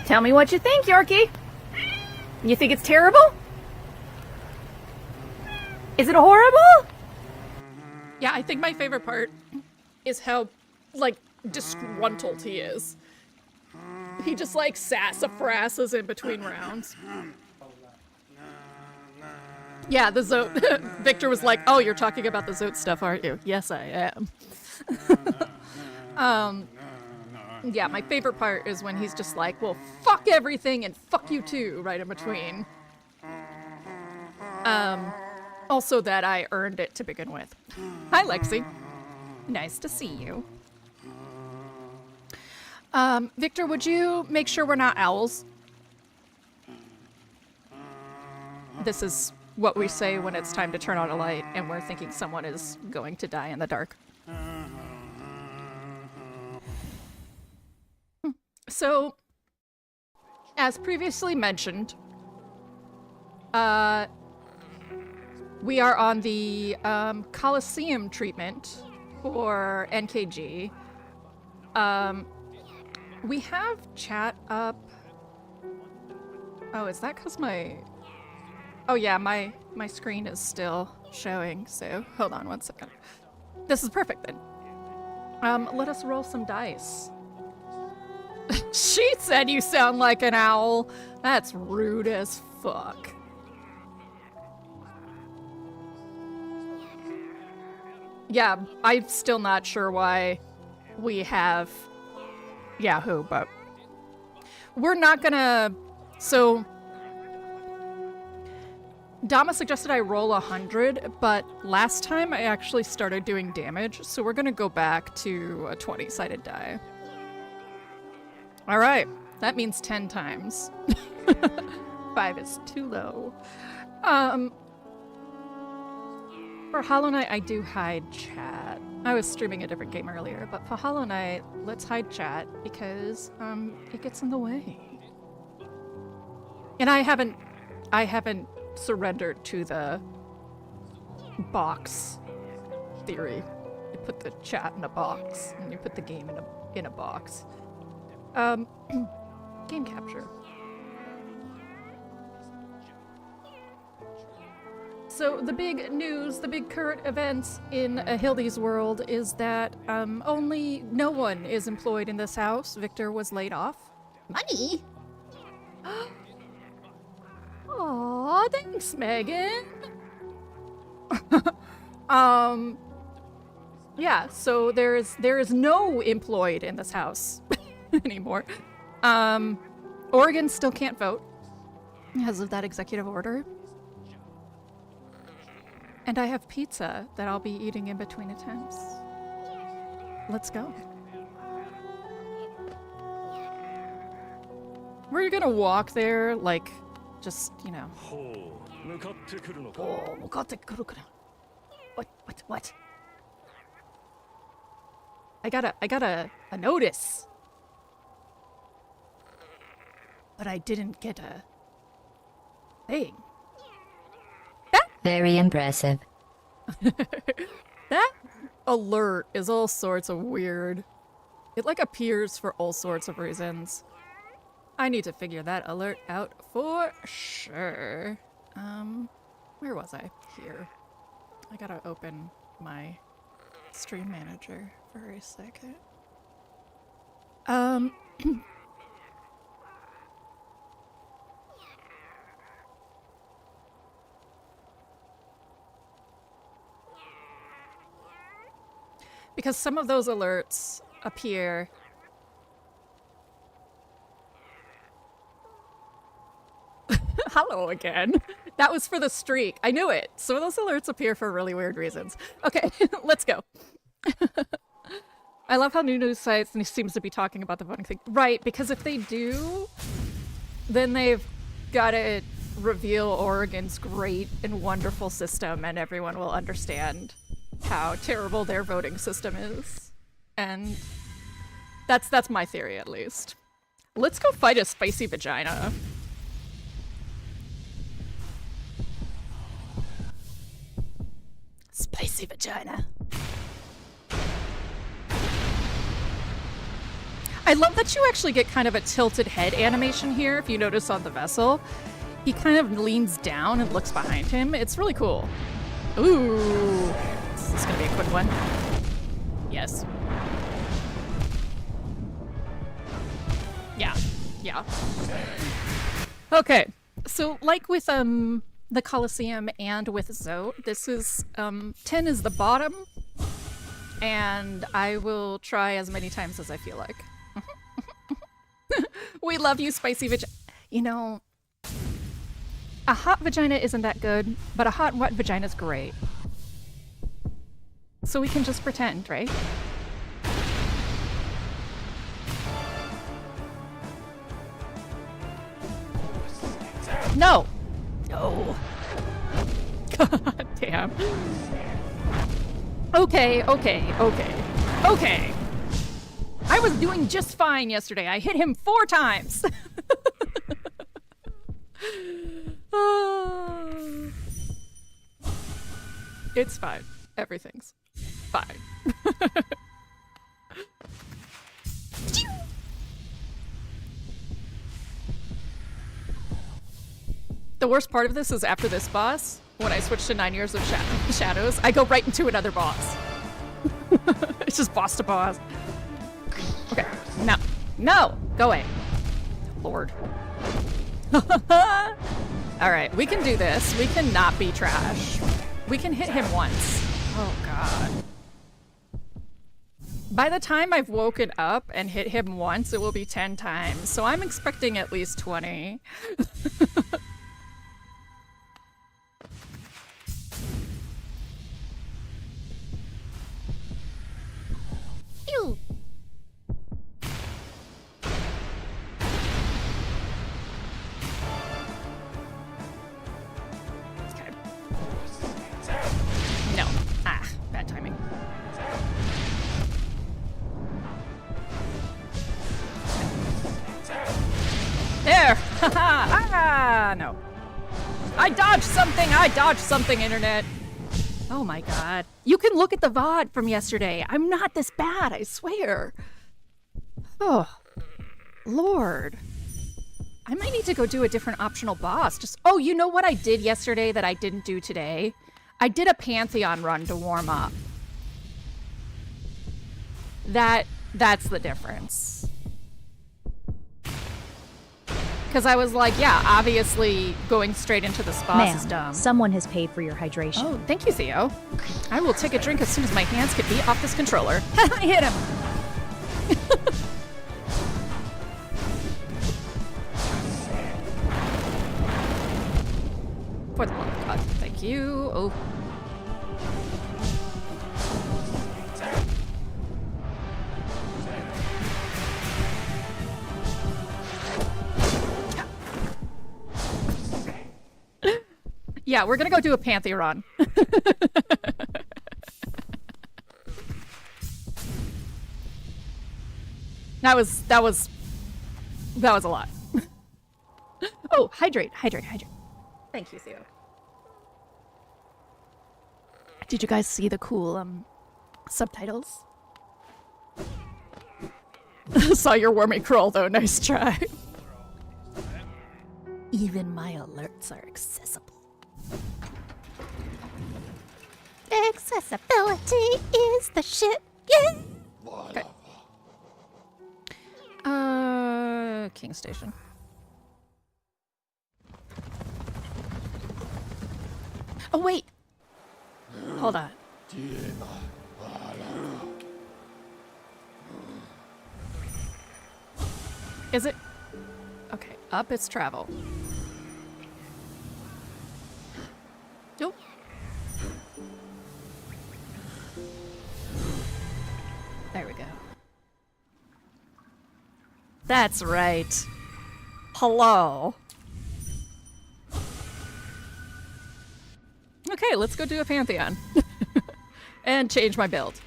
Tell me what you think, Yorkie. You think it's terrible? Is it horrible? Yeah, I think my favorite part is how, like, disgruntled he is. He just, like, sassafrasses in between rounds. Yeah, the Zote. Victor was like, oh, you're talking about the Zote stuff, aren't you? Yes, I am. Yeah, my favorite part is when he's just like, well, fuck everything and fuck you too, right in between. Also that I earned it to begin with. Hi, Lexi. Nice to see you. Victor, would you make sure we're not owls? This is what we say when it's time to turn on a light and we're thinking someone is going to die in the dark. So, as previously mentioned, we are on the Coliseum treatment for NKG. We have chat up. Oh, is that because my... Oh yeah, my screen is still showing, so hold on one second. This is perfect then. Let us roll some dice. She said you sound like an owl. That's rude as fuck. Yeah, I'm still not sure why we have Yahoo, but we're not gonna... So, Dama suggested I roll 100, but last time I actually started doing damage, so we're gonna go back to a 20-sided die. Alright, that means 10 times. 5 is too low. For Hollow Knight, I do hide chat. I was streaming a different game earlier, but for Hollow Knight, let's hide chat because it gets in the way. And I haven't surrendered to the box theory. You put the chat in a box, and you put the game in a box. Game capture. So the big news, the big current events in Hildy's world is that no one is employed in this house. Victor was laid off. Money? Aw, thanks, Megan. Yeah, so there is no employed in this house anymore. Oregon still can't vote because of that executive order. And I have pizza that I'll be eating in between attempts. Let's go. We're gonna walk there, like, just, you know. What? I got a notice. But I didn't get a thing. Very impressive. That alert is all sorts of weird. It, like, appears for all sorts of reasons. I need to figure that alert out for sure. Where was I? Here. I gotta open my stream manager for a second. Because some of those alerts appear... Hello again. That was for the streak. I knew it. Some of those alerts appear for really weird reasons. Okay, let's go. I love how new news sites seems to be talking about the voting thing. Right, because if they do, then they've got to reveal Oregon's great and wonderful system and everyone will understand how terrible their voting system is. And that's my theory, at least. Let's go fight a spicy vagina. Spicy vagina. I love that you actually get kind of a tilted head animation here, if you notice on the vessel. He kind of leans down and looks behind him. It's really cool. Ooh. This is gonna be a quick one. Yes. Yeah. Yeah. Okay. So like with the Colosseum and with Zoe, this is 10 is the bottom, and I will try as many times as I feel like. We love you, spicy vagina. You know, a hot vagina isn't that good, but a hot and wet vagina is great. So we can just pretend, right? No! No. God damn. Okay. I was doing just fine yesterday. I hit him 4 times. It's fine. Everything's fine. The worst part of this is after this boss, when I switch to 9 Years of Shadows, I go right into another boss. It's just boss to boss. Okay. No. No! Go away. Lord. Alright, we can do this. We can not be trash. We can hit him once. Oh, God. By the time I've woken up and hit him once, it will be 10 times. So I'm expecting at least 20. Ew. Okay. No. Ah, bad timing. There! Haha! Ah! No. I dodged something, internet! Oh my god. You can look at the VOD from yesterday. I'm not this bad, I swear. Oh. Lord. I might need to go do a different optional boss. Oh, you know what I did yesterday that I didn't do today? I did a Pantheon run to warm up. That's the difference. Because I was like, yeah, obviously going straight into this boss is dumb. Someone has paid for your hydration. Oh, thank you, Theo. I will take a drink as soon as my hands can be off this controller. I hit him! For the love of God, thank you. Oh. Yeah, we're gonna go do a Pantheon. That was a lot. Oh, hydrate. Thank you, Theo. Did you guys see the cool subtitles? Saw your wormy crawl though, nice try. Even my alerts are accessible. Accessibility is the shit. Yeah. Okay. King Station. Oh wait. Hold on. Is it? Okay, up it's travel. Nope. There we go. That's right. Hello. Okay, let's go do a Pantheon. And change my build.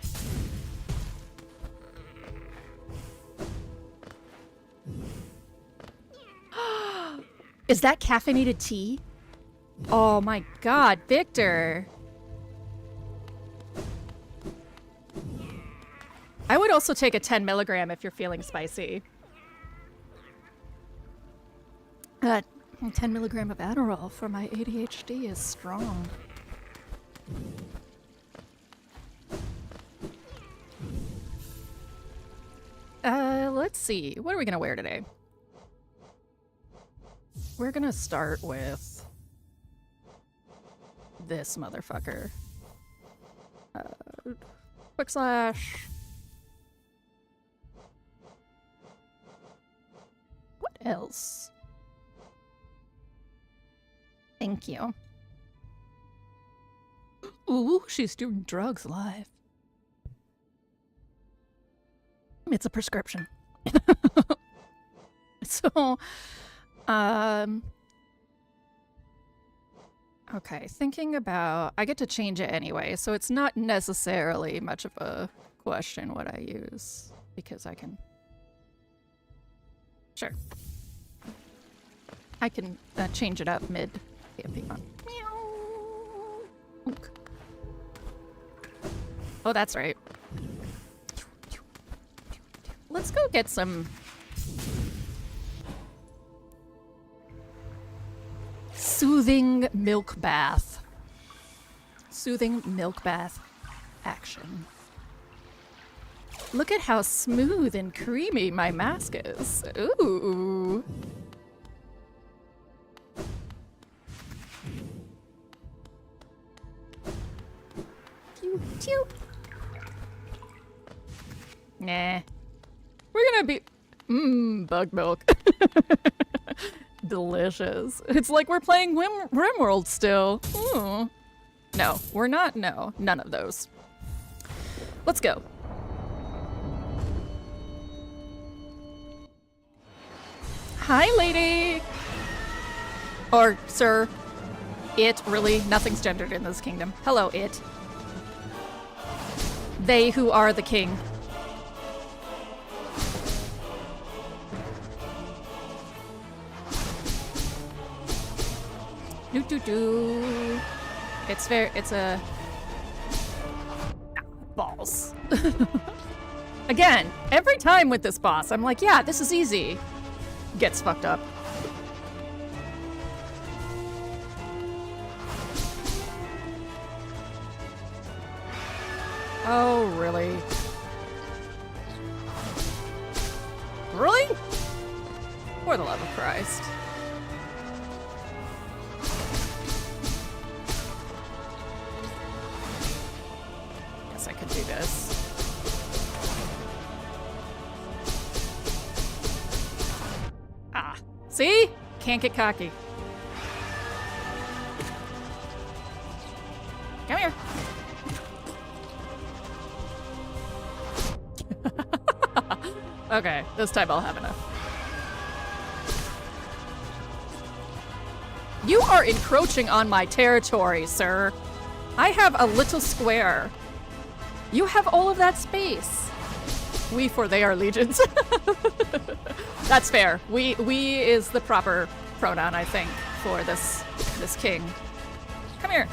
Is that caffeinated tea? Oh my god, Victor. I would also take a 10 milligram if you're feeling spicy. 10 milligram of Adderall for my ADHD is strong. Let's see. What are we gonna wear today? We're gonna start with this motherfucker. Quick slash. What else? Thank you. Ooh, she's doing drugs live. It's a prescription. So, okay, thinking about... I get to change it anyway, so it's not necessarily much of a question what I use, because I can... Sure. I can change it up mid-campaign. Meow. Oh, that's right. Let's go get some... soothing milk bath. Soothing milk bath action. Look at how smooth and creamy my mask is. Ooh. Pew, pew. Nah. We're gonna be... bug milk. Delicious. It's like we're playing RimWorld still. Ooh. No, we're not. No, none of those. Let's go. Hi, lady. Or sir. It, really. Nothing's gendered in this kingdom. Hello, it. They who are the king. Do. It's fair. It's a... balls. Again, every time with this boss, I'm like, yeah, this is easy. Gets fucked up. Oh, really? Really? For the love of Christ. Guess I could do this. Ah, see? Can't get cocky. Come here. Okay, this time I'll have enough. You are encroaching on my territory, sir. I have a little square. You have all of that space. We for they are legions. That's fair. We is the proper pronoun, I think, for this king. Come here.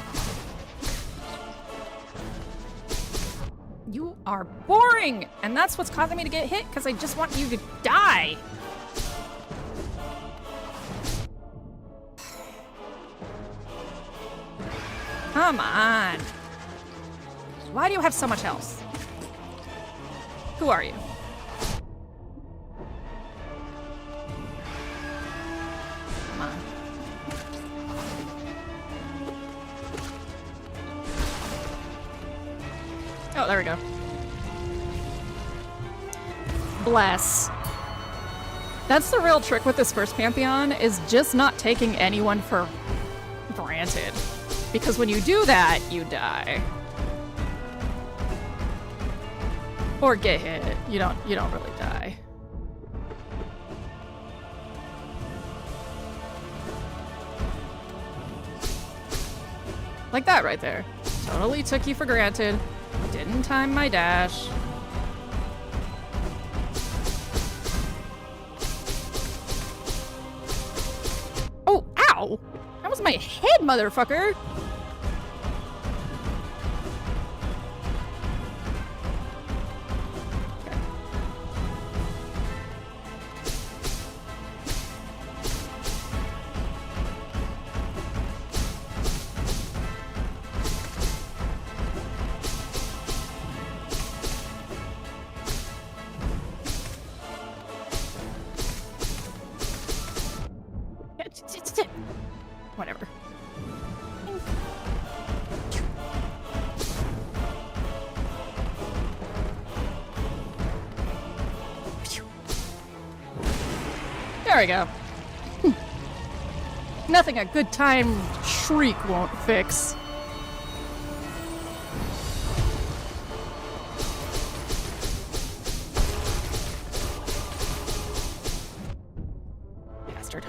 You are boring, and that's what's causing me to get hit, because I just want you to die. Come on. Why do you have so much health? Who are you? Come on. Oh, there we go. Bless. That's the real trick with this first Pantheon, is just not taking anyone for granted. Because when you do that, you die. Or get hit. You don't really die. Like that right there. Totally took you for granted. Didn't time my dash. Oh, ow! That was my head, motherfucker! Whatever. There we go. Nothing a good time shriek won't fix. Bastard.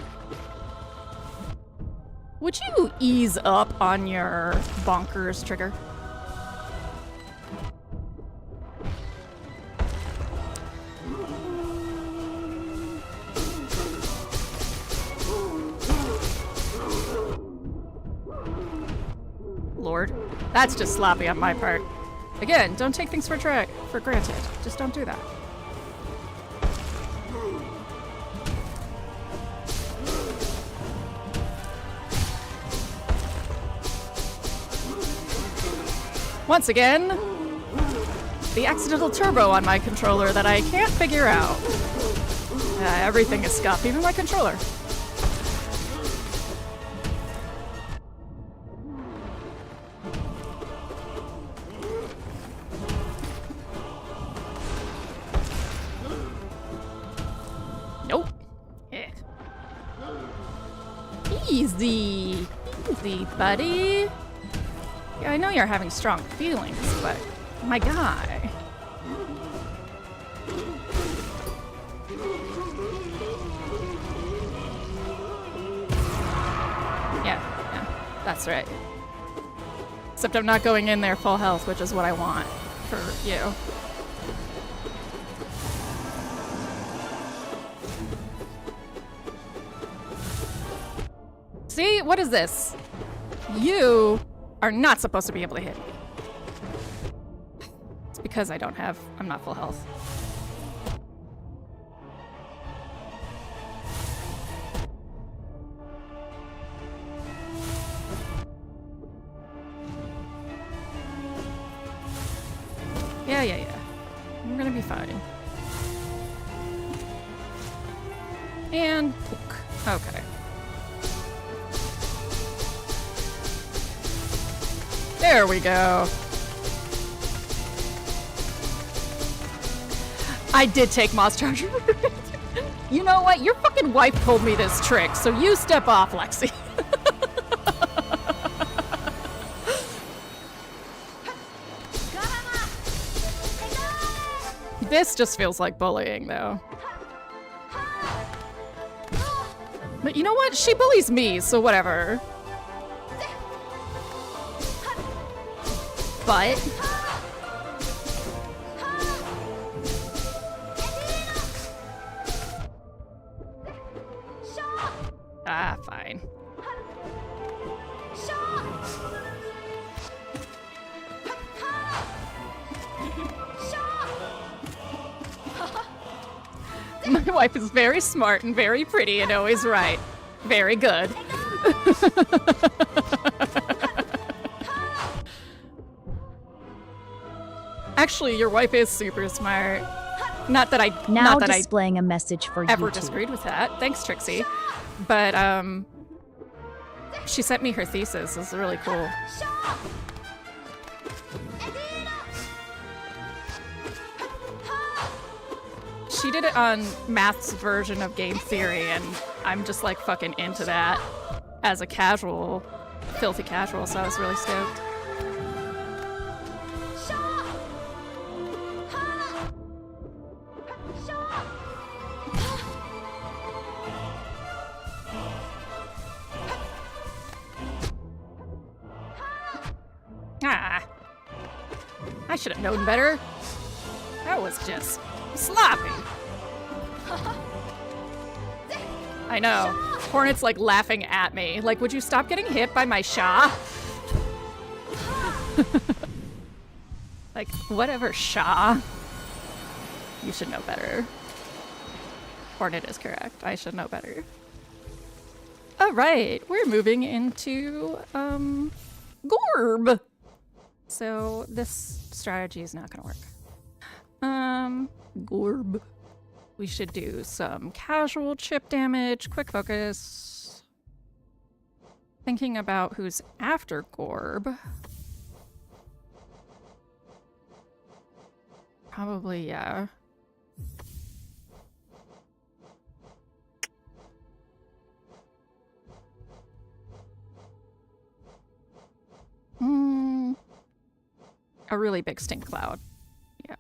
Would you ease up on your bonkers trigger? Lord. That's just sloppy on my part. Again, don't take things for granted. Just don't do that. Once again, the accidental turbo on my controller that I can't figure out. Everything is scuffed, even my controller. Nope. Eh. Easy. Easy, buddy. Yeah, I know you're having strong feelings, but my guy. Yeah, that's right. Except I'm not going in there full health, which is what I want for you. See? What is this? You are not supposed to be able to hit me. It's because I'm not full health. Yeah. I'm gonna be fine. And poke. Okay. There we go. I did take Moss Charger. You know what? Your fucking wife told me this trick, so you step off, Lexi. This just feels like bullying, though. But you know what? She bullies me, so whatever. But fine. My wife is very smart and very pretty and always right. Very good. Actually, your wife is super smart. Not that I displaying a message for ever YouTube. disagreed with that. Thanks, Trixie. But she sent me her thesis. It's really cool. She did it on math's version of game theory, and I'm just like fucking into that as a casual, filthy casual, so I was really stoked. I should have known better. That was just sloppy. I know. Hornet's like laughing at me. Like, would you stop getting hit by my Sha? Like, whatever, Sha. You should know better. Hornet is correct. I should know better. Alright, we're moving into, Gorb. So this strategy is not gonna work. Gorb. We should do some casual chip damage, quick focus. Thinking about who's after Gorb. Probably, yeah. A really big stink cloud. Yeah.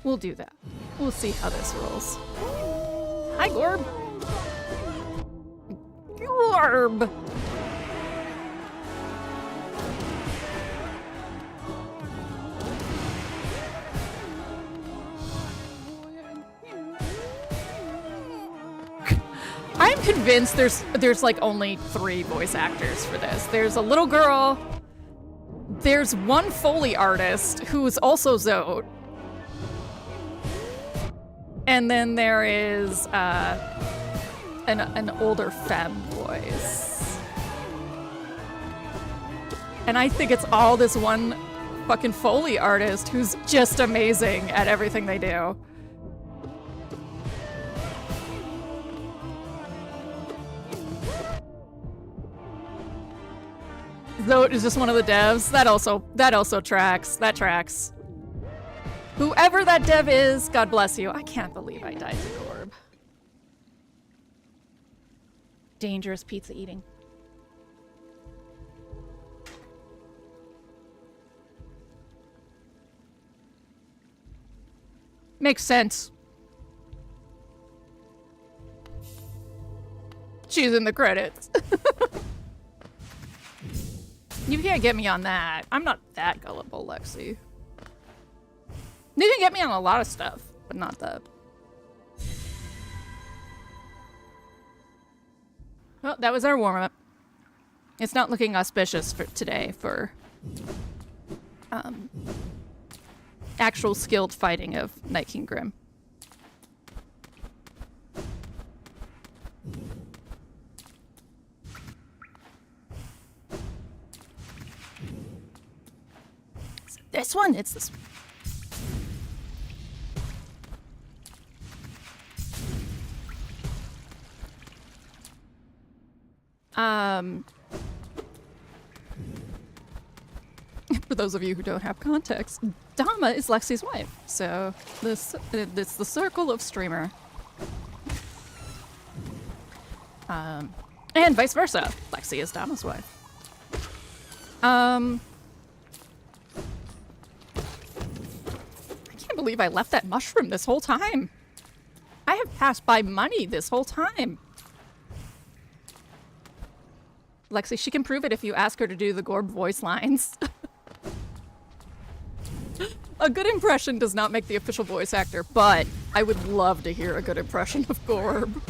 We'll do that. We'll see how this rolls. Hi, Gorb! Gorb! I'm convinced there's like only 3 voice actors for this. There's a little girl, there's one Foley artist who's also Zote, and then there is an older femme voice. And I think it's all this one fucking Foley artist who's just amazing at everything they do. Zote is just one of the devs. That also tracks. That tracks. Whoever that dev is, God bless you. I can't believe I died to Gorb. Dangerous pizza eating. Makes sense. She's in the credits. You can't get me on that. I'm not that gullible, Lexi. You can get me on a lot of stuff, but not that. Well, that was our warm-up. It's not looking auspicious for today for actual skilled fighting of Night King Grim. This one? It's this one. For those of you who don't have context, Dama is Lexi's wife, so it's the circle of streamer. And vice versa. Lexi is Dama's wife. I can't believe I left that mushroom this whole time. I have passed by money this whole time. Lexi, she can prove it if you ask her to do the Gorb voice lines. A good impression does not make the official voice actor, but I would love to hear a good impression of Gorb.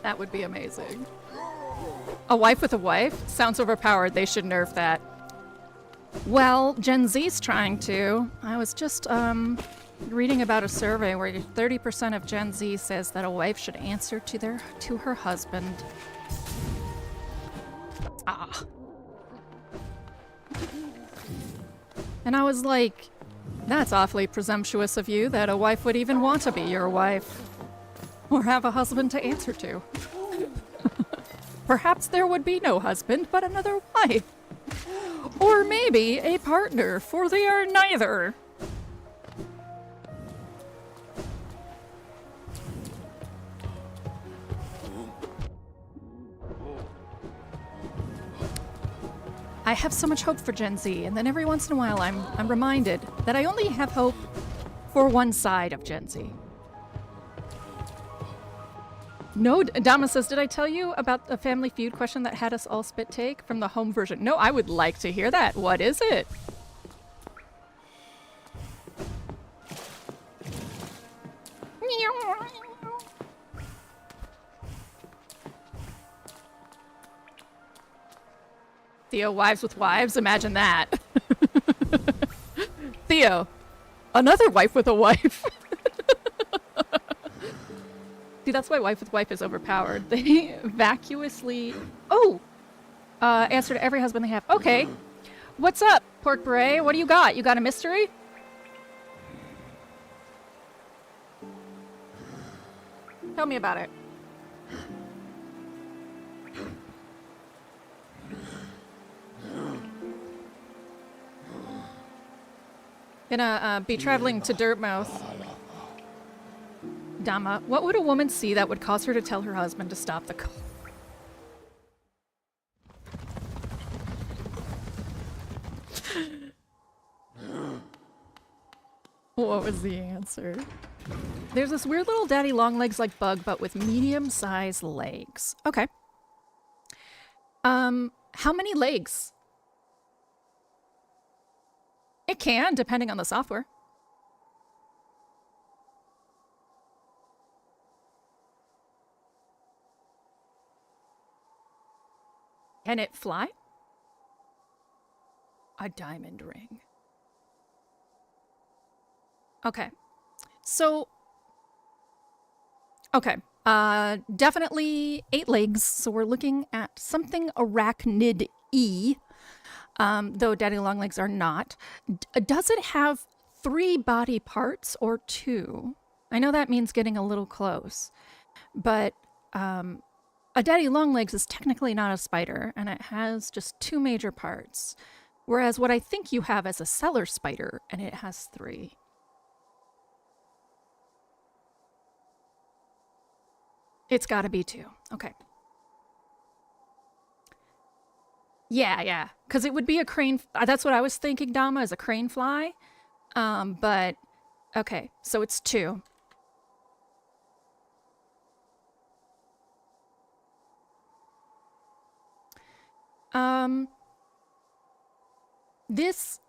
That would be amazing. A wife with a wife? Sounds overpowered. They should nerf that. Well, Gen Z's trying to. I was just reading about a survey where 30% of Gen Z says that a wife should answer to her husband. Ah. And I was like, that's awfully presumptuous of you that a wife would even want to be your wife. Or have a husband to answer to. Perhaps there would be no husband, but another wife. Or maybe a partner, for they are neither. I have so much hope for Gen Z, and then every once in a while I'm reminded that I only have hope for one side of Gen Z. No, Dama says, did I tell you about a Family Feud question that had us all spit take from the home version? No, I would like to hear that. What is it? Theo, wives with wives? Imagine that. Theo, Another wife with a wife. See, that's why wife with wife is overpowered. They vacuously... Oh! Answer to every husband they have. Okay. What's up, Pork Beret? What do you got? You got a mystery? Tell me about it. Gonna be traveling to Dirtmouth. Dama, what would a woman see that would cause her to tell her husband to stop the car? What was the answer? There's this weird little daddy long legs like bug, but with medium-sized legs. Okay. How many legs? It can, depending on the software. Can it fly? A diamond ring. Okay. So, okay. Definitely 8 legs. So we're looking at something arachnid-y, though daddy long legs are not. Does it have 3 body parts or 2? I know that means getting a little close, but a daddy long legs is technically not a spider, and it has just 2 major parts, whereas what I think you have is a cellar spider, and it has 3. It's got to be 2. Okay. Yeah. Because it would be a crane. That's what I was thinking, Dama, is a crane fly. But, okay. So it's 2. This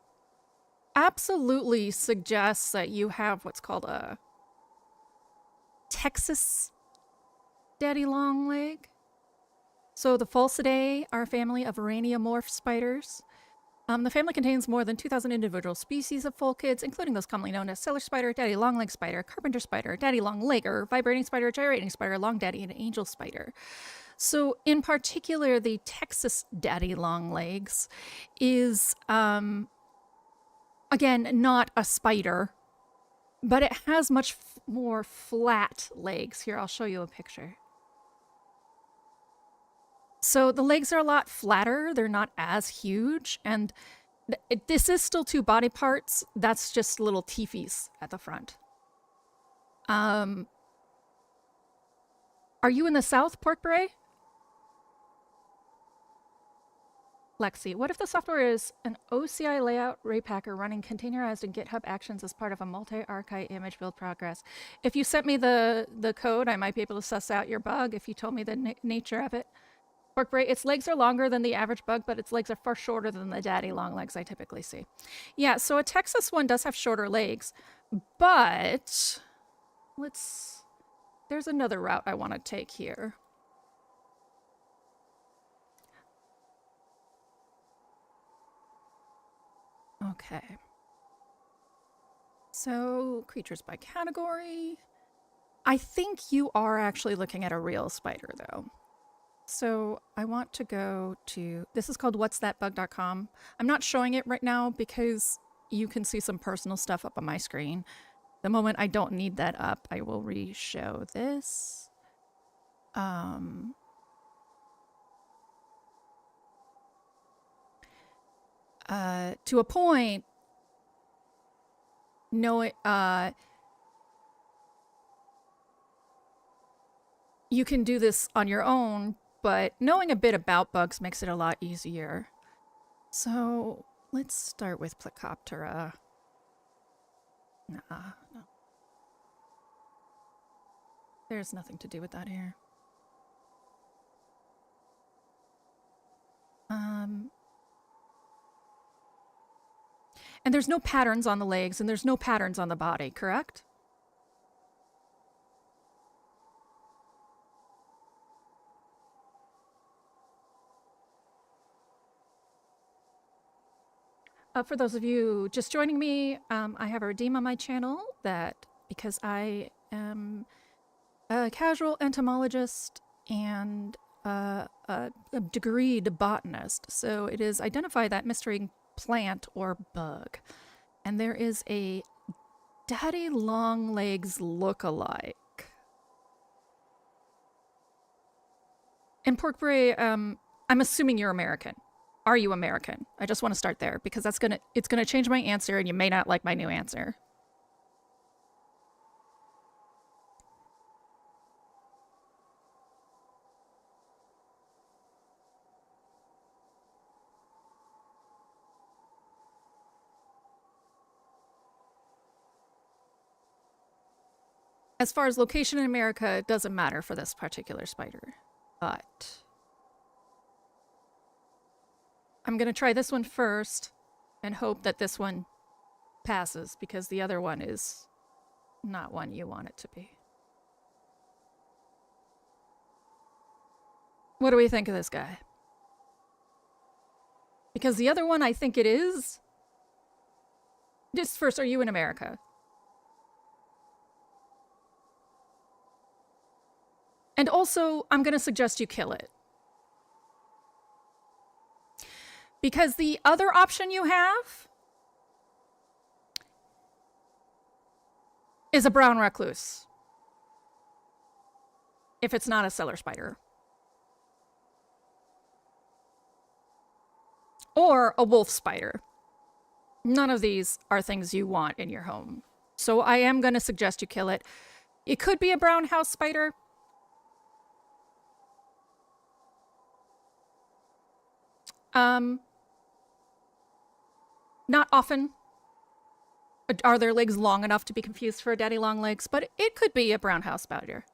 absolutely suggests that you have what's called a Texas daddy long leg. So the Pholcidae are a family of araneomorph spiders. The family contains more than 2,000 individual species of folkids, including those commonly known as cellar spider, daddy long leg spider, carpenter spider, daddy long legger, vibrating spider, gyrating spider, long daddy, and angel spider. So in particular, the Texas daddy long legs is, again, not a spider, but it has much more flat legs. Here, I'll show you a picture. So the legs are a lot flatter. They're not as huge. And this is still 2 body parts. That's just little teefies at the front. Are you in the south, Pork Beret? Lexi, what if the software is an OCI layout repacker running containerized in GitHub Actions as part of a multi-archive image build progress? If you sent me the code, I might be able to suss out your bug if you told me the nature of it. Pork Beret, its legs are longer than the average bug, but its legs are far shorter than the daddy long legs I typically see. Yeah, so a Texas one does have shorter legs, but there's another route I want to take here. Okay. So, creatures by category. I think you are actually looking at a real spider, though. So, I want to go to... This is called whatsthatbug.com. I'm not showing it right now because you can see some personal stuff up on my screen. The moment I don't need that up, I will re-show this. To a point, you can do this on your own, but knowing a bit about bugs makes it a lot easier. So let's start with Plecoptera. No. There's nothing to do with that here. And there's no patterns on the legs, and there's no patterns on the body, correct? For those of you just joining me, I have a redeem on my channel that because I am a casual entomologist and a degreed botanist, so it is identify that mystery plant or bug. And there is a daddy long legs look-alike. And pork brie, I'm assuming you're American. Are you American? I just want to start there because it's gonna change my answer and you may not like my new answer. As far as location in America, it doesn't matter for this particular spider, but I'm going to try this one first and hope that this one passes because the other one is not one you want it to be. What do we think of this guy? Because the other one, I think it is. Just first, are you in America? And also, I'm going to suggest you kill it. Because the other option you have is a brown recluse. If it's not a cellar spider. Or a wolf spider. None of these are things you want in your home. So I am going to suggest you kill it. It could be a brown house spider. Not often are their legs long enough to be confused for daddy long legs, but it could be a brown house spider.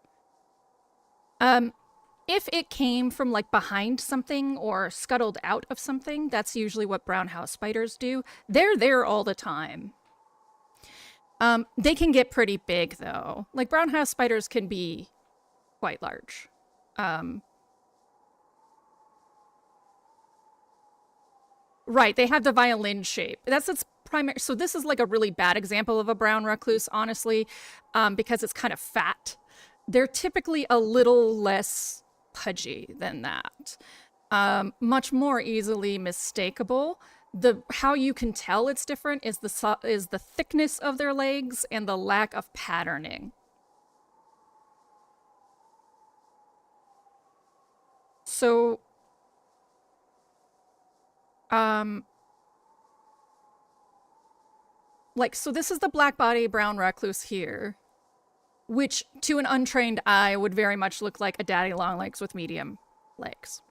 If it came from like behind something or scuttled out of something, that's usually what brown house spiders do. They're there all the time. They can get pretty big though. Like brown house spiders can be quite large. Right, they have the violin shape. That's its primary. So this is like a really bad example of a brown recluse, honestly, because it's kind of fat. They're typically a little less pudgy than that. Much more easily mistakable. How you can tell it's different is the thickness of their legs and the lack of patterning. So so this is the black body brown recluse here, which to an untrained eye would very much look like a daddy long legs with medium legs.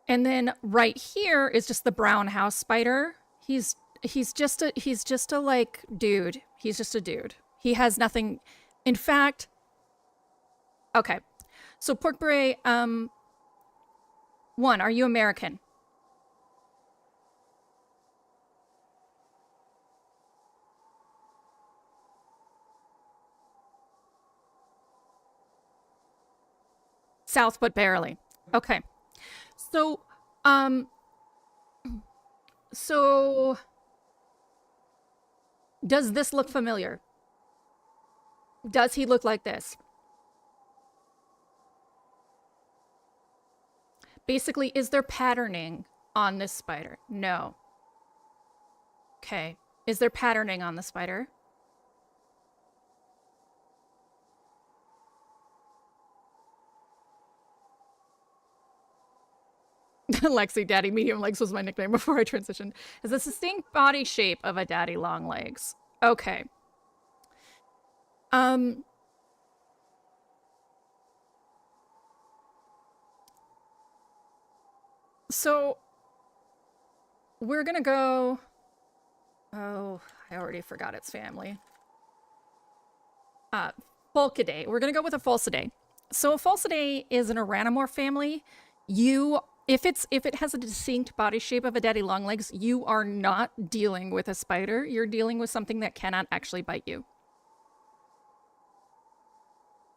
And then right here is just the brown house spider. He's just a like dude. He's just a dude. He has nothing. In fact, okay. So pork brie, one, are you American? South, but barely. Okay. So, does this look familiar? Does he look like this? Basically, is there patterning on this spider? No. Okay. Is there patterning on the spider? Lexi, daddy medium legs was my nickname before I transitioned. Is the distinct body shape of a daddy long legs. Okay. So we're gonna go. Oh, I already forgot its family. Falcidae. We're gonna go with a Falcidae. So a Falcidae is an Aranomorph family. If it has a distinct body shape of a daddy long legs, you are not dealing with a spider. You're dealing with something that cannot actually bite you.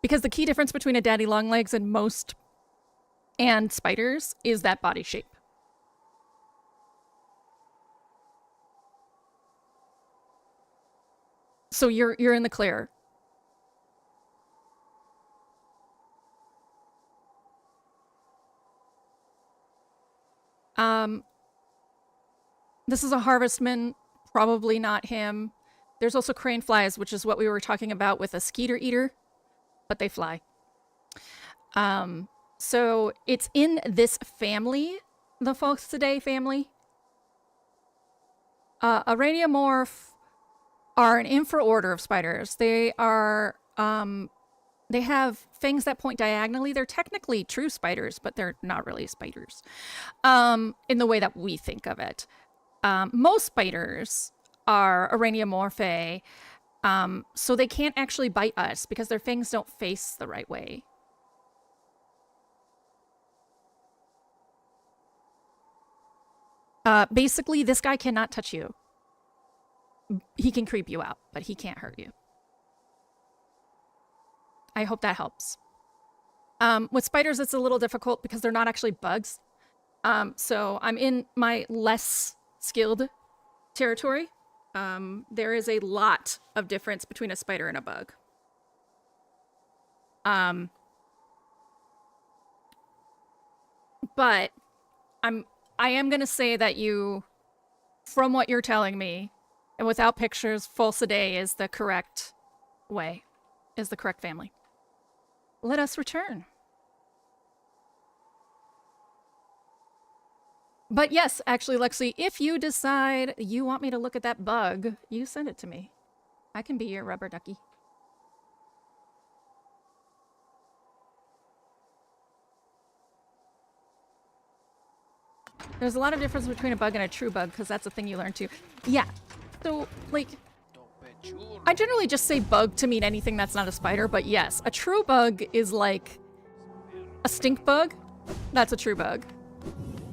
Because the key difference between a daddy long legs and spiders is that body shape. So you're in the clear. This is a harvestman, probably not him. There's also crane flies, which is what we were talking about with a skeeter eater, but they fly. So it's in this family, the Folksidae family. Araneomorph are an infraorder of spiders. They are, they have fangs that point diagonally. They're technically true spiders, but they're not really spiders, in the way that we think of it. Most spiders are Araneomorphae, so they can't actually bite us because their fangs don't face the right way. Basically, this guy cannot touch you. He can creep you out, but he can't hurt you. I hope that helps. With spiders, it's a little difficult because they're not actually bugs. So I'm in my less skilled territory. There is a lot of difference between a spider and a bug. But I am going to say that you, from what you're telling me, and without pictures, Folksidae is the correct way, is the correct family. Let us return. But yes, actually, Lexi, if you decide you want me to look at that bug, you send it to me. I can be your rubber ducky. There's a lot of difference between a bug and a true bug, because that's a thing you learn too. Yeah, so, like, I generally just say bug to mean anything that's not a spider, but yes, a true bug is like a stink bug. That's a true bug.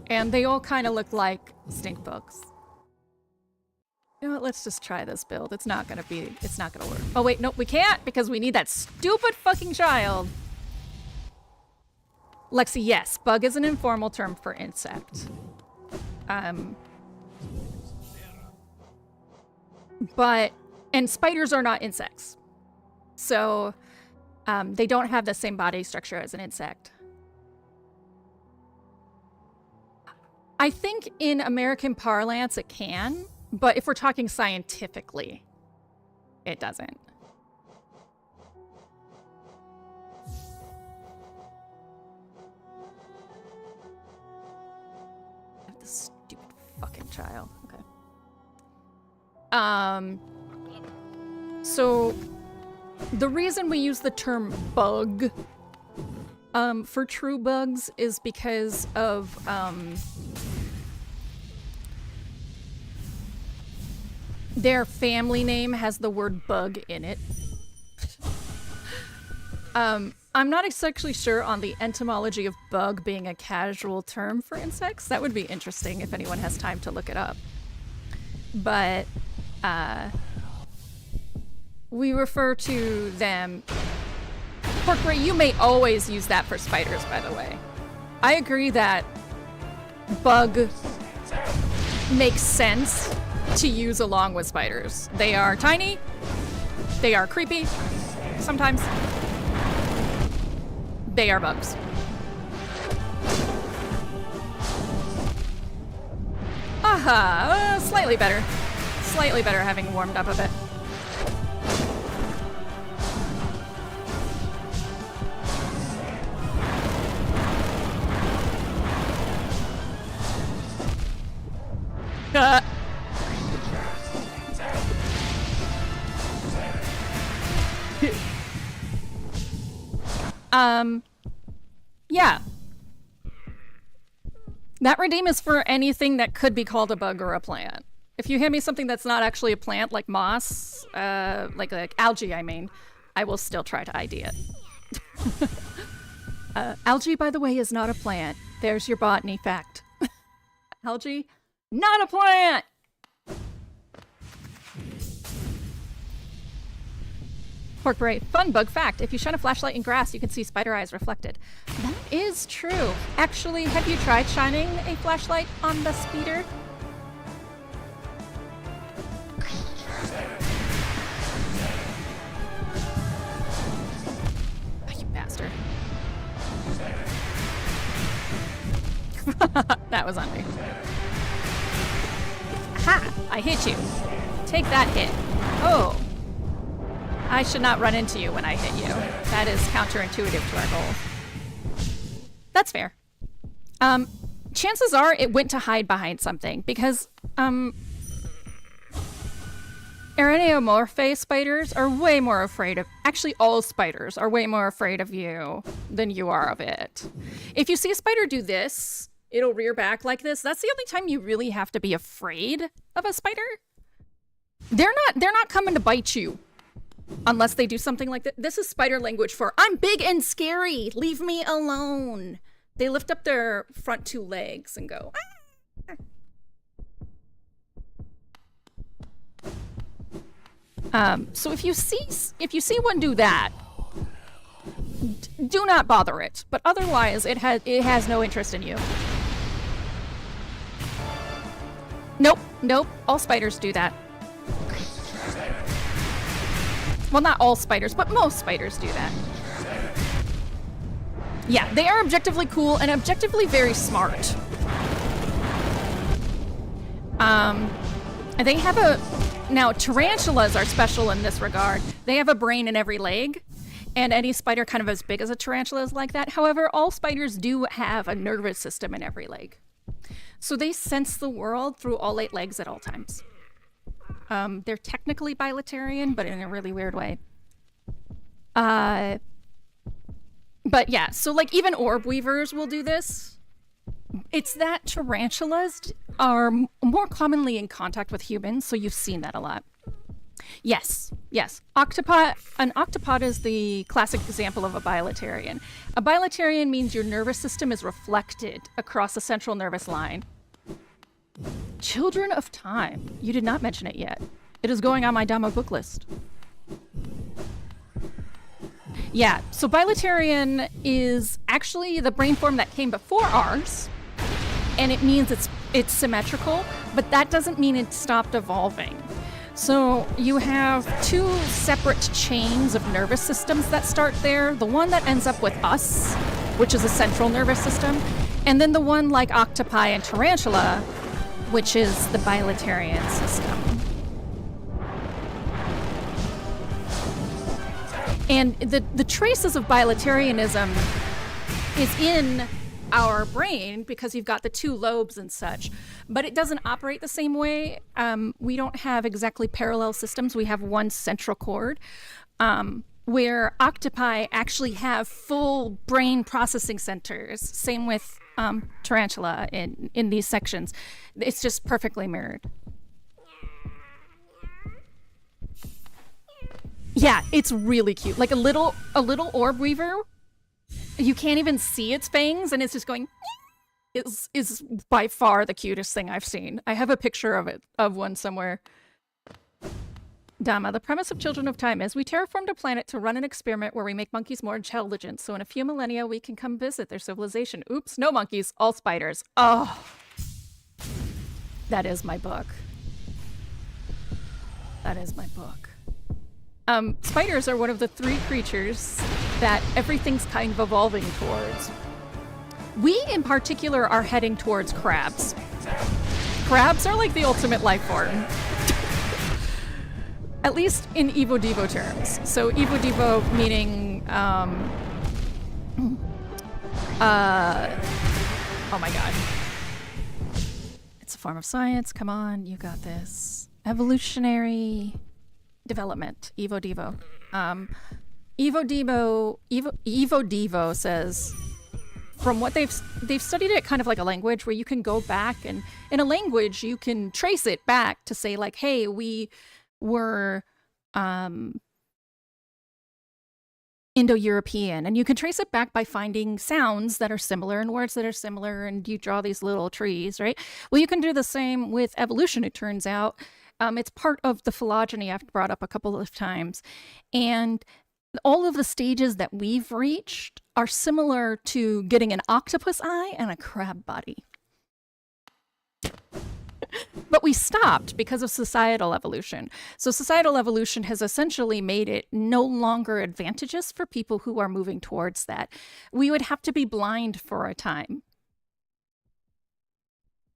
And they all kind of look like stink bugs. You know what, let's just try this build. It's not gonna work. Oh wait, nope, we can't because we need that stupid fucking child. Lexi, yes, bug is an informal term for insect. And spiders are not insects. So, they don't have the same body structure as an insect. I think in American parlance it can, but if we're talking scientifically, it doesn't. This stupid fucking child. Okay. So the reason we use the term bug for true bugs is because of their family name has the word bug in it. I'm not exactly sure on the etymology of bug being a casual term for insects. That would be interesting if anyone has time to look it up. But we refer to them... Porkray, you may always use that for spiders, by the way. I agree that bug makes sense to use along with spiders. They are tiny, they are creepy, sometimes. They are bugs. Aha! Slightly better. Slightly better having warmed up a bit. Yeah. That redeem is for anything that could be called a bug or a plant. If you hand me something that's not actually a plant, like moss, like algae, I mean, I will still try to ID it. Algae, by the way, is not a plant. There's your botany fact. Algae, not a plant! Pork beret, fun bug fact. If you shine a flashlight in grass, you can see spider eyes reflected. That is true. Actually, have you tried shining a flashlight on the speeder? That was on me. Ha! I hit you. Take that hit. Oh. I should not run into you when I hit you. That is counterintuitive to our goal. That's fair. Chances are it went to hide behind something because, Araneomorphae spiders are way more afraid of... Actually, all spiders are way more afraid of you than you are of it. If you see a spider do this, it'll rear back like this. That's the only time you really have to be afraid of a spider. They're not coming to bite you unless they do something like that. This is spider language for, I'm big and scary. Leave me alone. They lift up their front two legs and go, ah. So if you see one do that, do not bother it. But otherwise, it has no interest in you. Nope. All spiders do that. Well, not all spiders, but most spiders do that. Yeah, they are objectively cool and objectively very smart. They have now tarantulas are special in this regard. They have a brain in every leg, and any spider kind of as big as a tarantula is like that. However, all spiders do have a nervous system in every leg. So they sense the world through all 8 legs at all times. They're technically bilaterian, but in a really weird way. But yeah, so like even orb weavers will do this. It's that tarantulas are more commonly in contact with humans, so you've seen that a lot. Yes. An octopod is the classic example of a bilaterian. A bilaterian means your nervous system is reflected across the central nervous line. Children of Time. You did not mention it yet. It is going on my Dhamma book list. Yeah, so bilaterian is actually the brain form that came before ours, and it means it's symmetrical, but that doesn't mean it stopped evolving. So you have 2 separate chains of nervous systems that start there. The one that ends up with us, which is a central nervous system, and then the one like octopi and tarantula, which is the bilaterian system. And the traces of bilaterianism is in our brain because you've got the 2 lobes and such, but it doesn't operate the same way. We don't have exactly parallel systems. We have one central cord, where octopi actually have full brain processing centers. Same with tarantula in these sections. It's just perfectly mirrored. Yeah, it's really cute. Like a little orb weaver. You can't even see its fangs, and it's just going. Is by far the cutest thing I've seen. I have a picture of one somewhere. Dhamma, the premise of Children of Time is we terraformed a planet to run an experiment where we make monkeys more intelligent, so in a few millennia we can come visit their civilization. Oops, no monkeys, all spiders. Oh, that is my book. That is my book. Spiders are one of the 3 creatures that everything's kind of evolving towards. We, in particular, are heading towards crabs. Crabs are like the ultimate life form. At least in Evo Devo terms. So Evo Devo meaning, oh my god. It's a form of science, come on, you got this. Evolutionary development, Evo Devo. Evo Devo says, from what they've studied it kind of like a language where you can go back and in a language you can trace it back to say like, hey, we were Indo-European, and you can trace it back by finding sounds that are similar and words that are similar, and you draw these little trees, right? Well, you can do the same with evolution, it turns out. It's part of the phylogeny I've brought up a couple of times, and all of the stages that we've reached are similar to getting an octopus eye and a crab body. But we stopped because of societal evolution. So societal evolution has essentially made it no longer advantageous for people who are moving towards that. We would have to be blind for a time.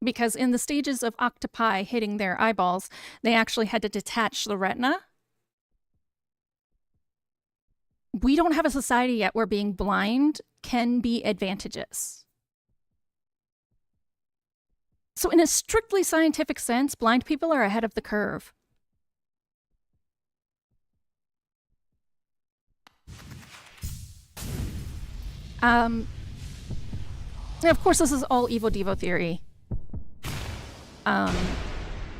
because in the stages of octopi hitting their eyeballs, they actually had to detach the retina. We don't have a society yet where being blind can be advantageous. So in a strictly scientific sense, blind people are ahead of the curve. Of course, this is all Evo Devo theory.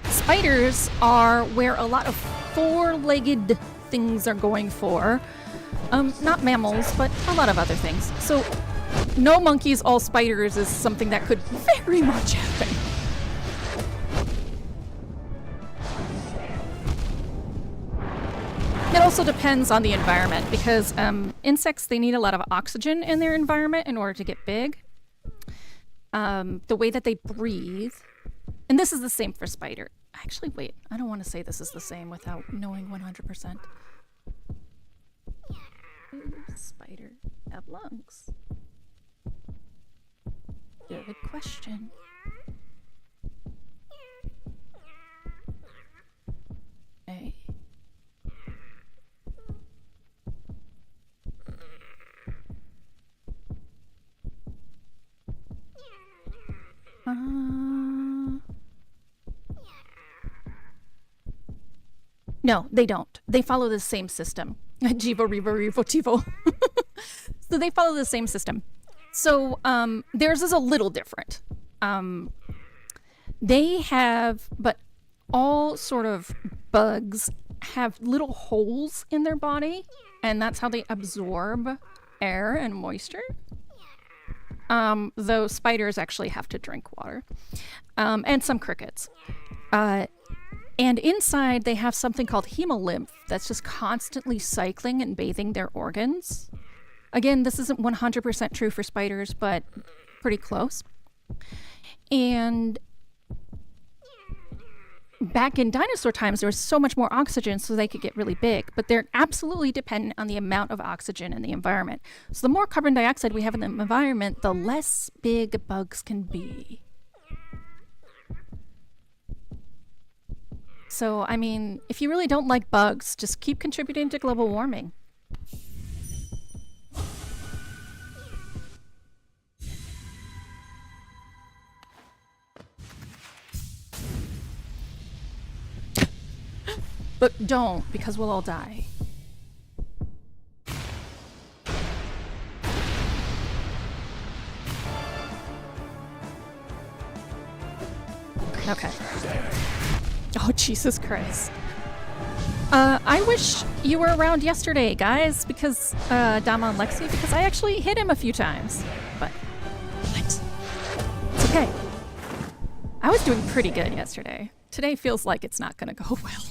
Spiders are where a lot of four-legged things are going for. Not mammals, but a lot of other things. So, no monkeys, all spiders is something that could very much happen. It also depends on the environment because insects, they need a lot of oxygen in their environment in order to get big. The way that they breathe, and this is the same for spider. Actually, wait, I don't want to say this is the same without knowing 100%. Spider have lungs? Good question. Hey. No, they don't. They follow the same system. Jivo, Revo, Revo, Tivo. So they follow the same system. So theirs is a little different. They have, but all sort of bugs have little holes in their body, and that's how they absorb air and moisture. Though spiders actually have to drink water. And some crickets. And inside, they have something called hemolymph that's just constantly cycling and bathing their organs. Again, this isn't 100% true for spiders, but pretty close. And back in dinosaur times, there was so much more oxygen so they could get really big, but they're absolutely dependent on the amount of oxygen in the environment. So the more carbon dioxide we have in the environment, the less big bugs can be. So, I mean, if you really don't like bugs, just keep contributing to global warming. But don't, because we'll all die. Okay. Oh, Jesus Christ. I wish you were around yesterday, guys, because, Dama and Lexi, because I actually hit him a few times. But, what? It's okay. I was doing pretty good yesterday. Today feels like it's not gonna go well.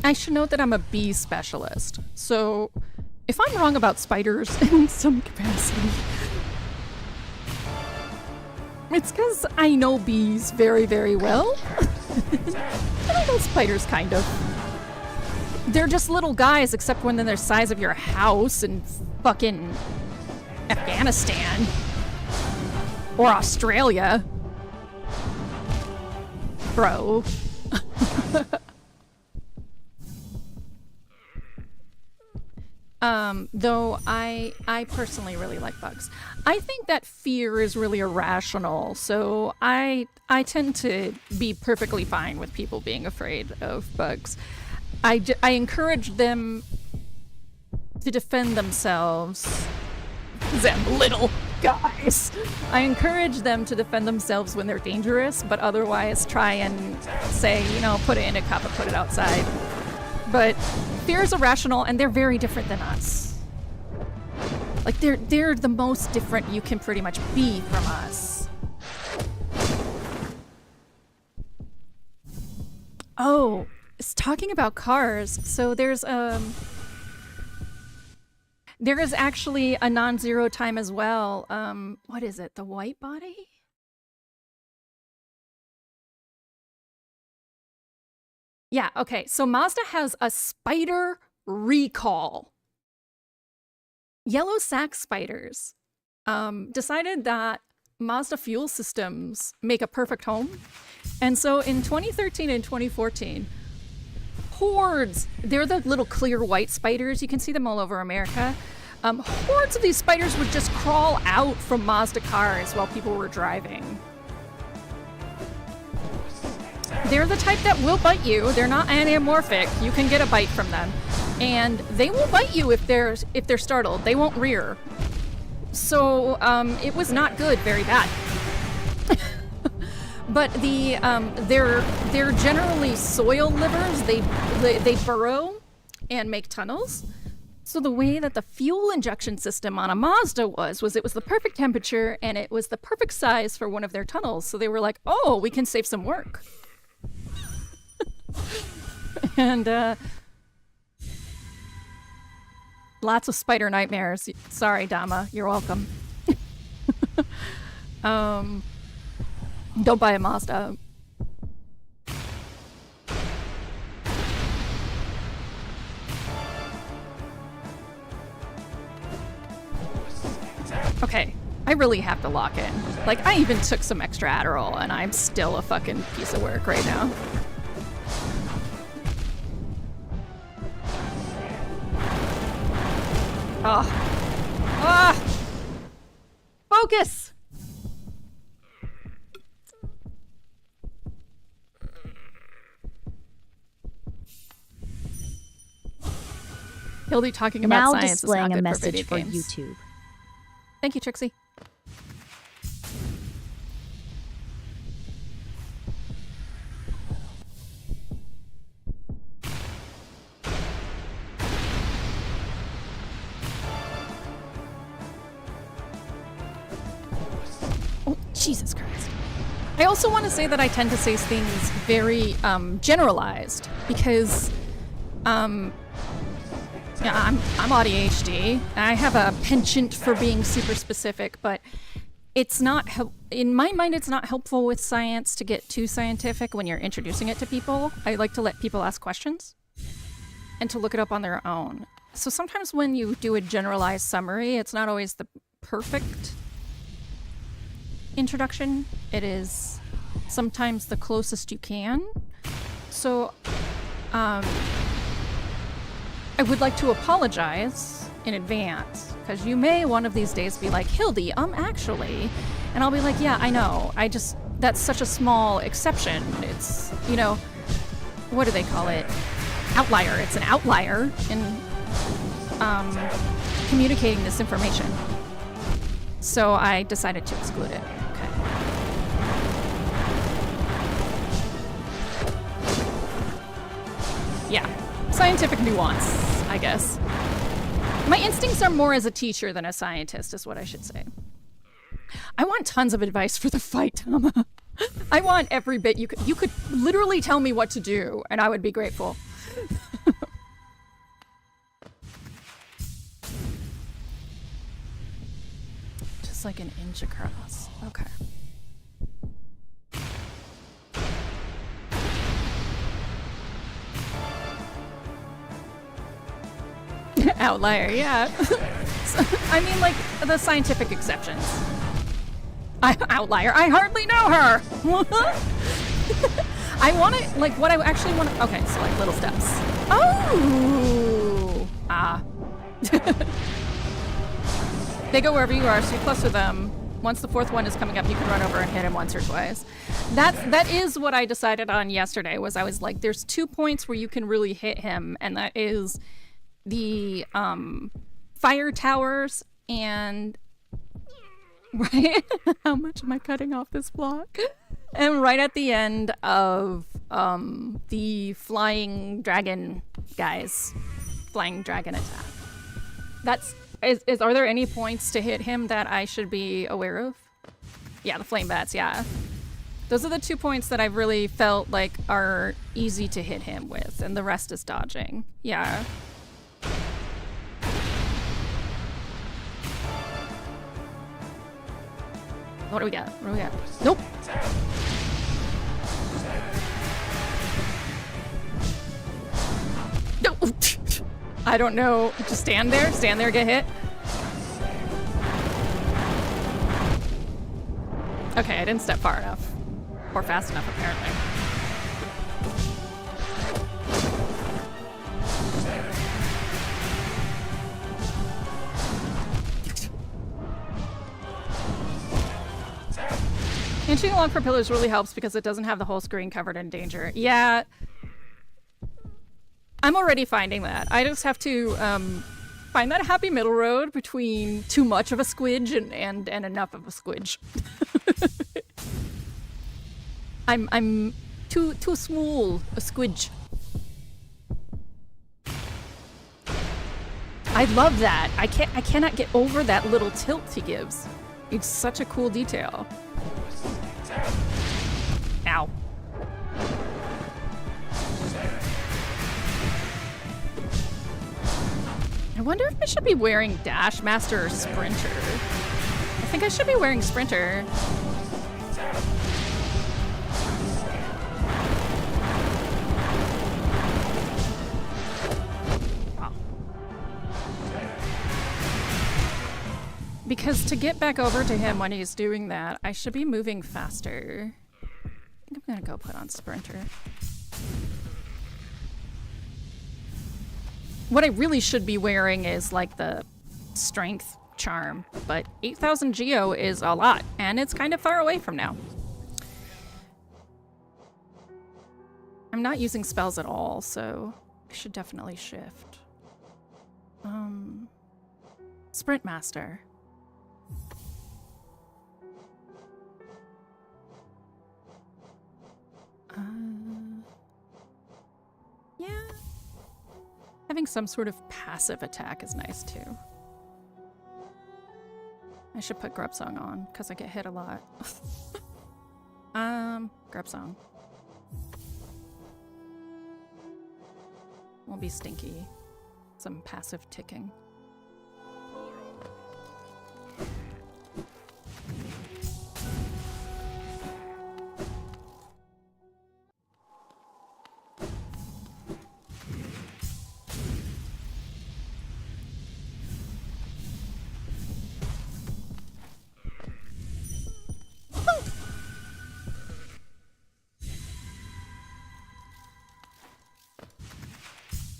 I should note that I'm a bee specialist, so if I'm wrong about spiders in some capacity, it's because I know bees very, very well. And I know spiders, kind of. They're just little guys, except when they're the size of your house in fucking Afghanistan. Or Australia. Bro. Though I personally really like bugs. I think that fear is really irrational, so I tend to be perfectly fine with people being afraid of bugs. I encourage them to defend themselves. Them little guys. I encourage them to defend themselves when they're dangerous, but otherwise try and say, you know, put it in a cup and put it outside. But fear is irrational, and they're very different than us. Like, they're the most different you can pretty much be from us. Oh, it's talking about cars. So there is actually a non-zero time as well. What is it? The white body? Yeah, okay. So Mazda has a spider recall. Yellow sac spiders decided that Mazda fuel systems make a perfect home. And so in 2013 and 2014, hordes, they're the little clear white spiders. You can see them all over America. Hordes of these spiders would just crawl out from Mazda cars while people were driving. They're the type that will bite you. They're not anamorphic. You can get a bite from them. And they will bite you if they're startled. They won't rear. So it was not good, very bad. But they're generally soil livers. They burrow and make tunnels. So the way that the fuel injection system on a Mazda was it was the perfect temperature and it was the perfect size for one of their tunnels. So they were like, oh, we can save some work. And lots of spider nightmares. Sorry, Dama. You're welcome. Don't buy a Mazda. Okay, I really have to lock in. Like, I even took some extra Adderall, and I'm still a fucking piece of work right now. Focus! Hilldy talking about Now science is not displaying a good for message video for games. YouTube. Thank you, Trixie. Oh, Jesus Christ. I also want to say that I tend to say things very generalized because yeah, I'm ADHD. I have a penchant for being super specific, but it's not in my mind it's not helpful with science to get too scientific when you're introducing it to people. I like to let people ask questions and to look it up on their own. So sometimes when you do a generalized summary, it's not always the perfect introduction. It is sometimes the closest you can. So I would like to apologize in advance, because you may one of these days be like, Hilldy, actually. And I'll be like, yeah, I know. That's such a small exception. It's, you know, what do they call it? Outlier. It's an outlier in communicating this information. So I decided to exclude it. Okay. Yeah. Scientific nuance, I guess. My instincts are more as a teacher than a scientist, is what I should say. I want tons of advice for the fight, Tama. I want every bit you could literally tell me what to do, and I would be grateful. Just like an inch across. Okay. Outlier, yeah. I mean, like, the scientific exceptions. Outlier, I hardly know her! I want to, like, what I actually want to... Okay, so, like, little steps. Oh! Ah. They go wherever you are, so you're close to them. Once the fourth one is coming up, you can run over and hit him once or twice. That is what I decided on yesterday, was I was like, there's 2 points where you can really hit him, and that is the fire towers and right how much am I cutting off this block, and right at the end of the flying dragon guys, flying dragon attack. Are there any points to hit him that I should be aware of? Yeah, the flame bats, yeah. Those are the 2 points that I've really felt like are easy to hit him with, and the rest is dodging. Yeah. What do we got? What do we got? Nope. I don't know. Just stand there, get hit. Okay, I didn't step far enough. Or fast enough, apparently. Inching along for pillars really helps because it doesn't have the whole screen covered in danger. Yeah. I'm already finding that. I just have to find that happy middle road between too much of a squidge and enough of a squidge. I'm too small a squidge. I love that. I cannot get over that little tilt he gives. It's such a cool detail. Ow. I wonder if I should be wearing Dash Master or Sprinter. I think I should be wearing Sprinter. Wow. Because to get back over to him when he's doing that, I should be moving faster. I think I'm gonna go put on Sprinter. What I really should be wearing is like the strength charm, but 8,000 Geo is a lot, and it's kind of far away from now. I'm not using spells at all, so I should definitely shift. Sprint Master. Yeah. Having some sort of passive attack is nice too. I should put Grub Song on because I get hit a lot. Grub Song. Won't be stinky. Some passive ticking.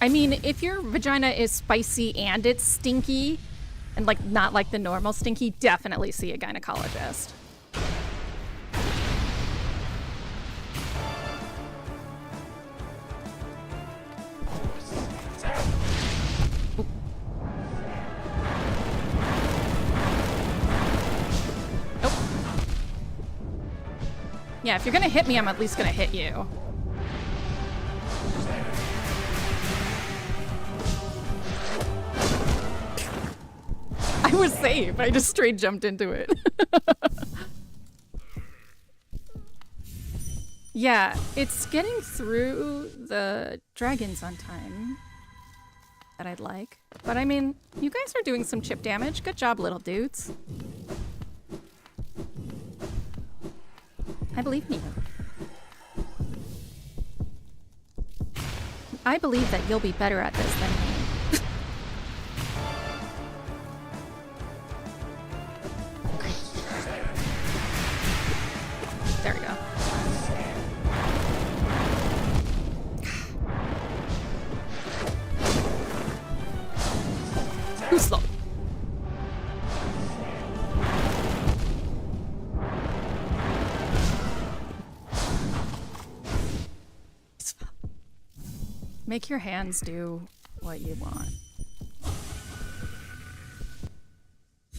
I mean, if your vagina is spicy and it's stinky, and like not like the normal stinky, definitely see a gynecologist. Oop. Nope. Yeah, if you're gonna hit me, I'm at least gonna hit you. I was safe. I just straight jumped into it. Yeah, it's getting through the dragons on time that I'd like. But I mean, you guys are doing some chip damage. Good job, little dudes. I believe in you. I believe that you'll be better at this than me. There we go. Too slow. Make your hands do what you want.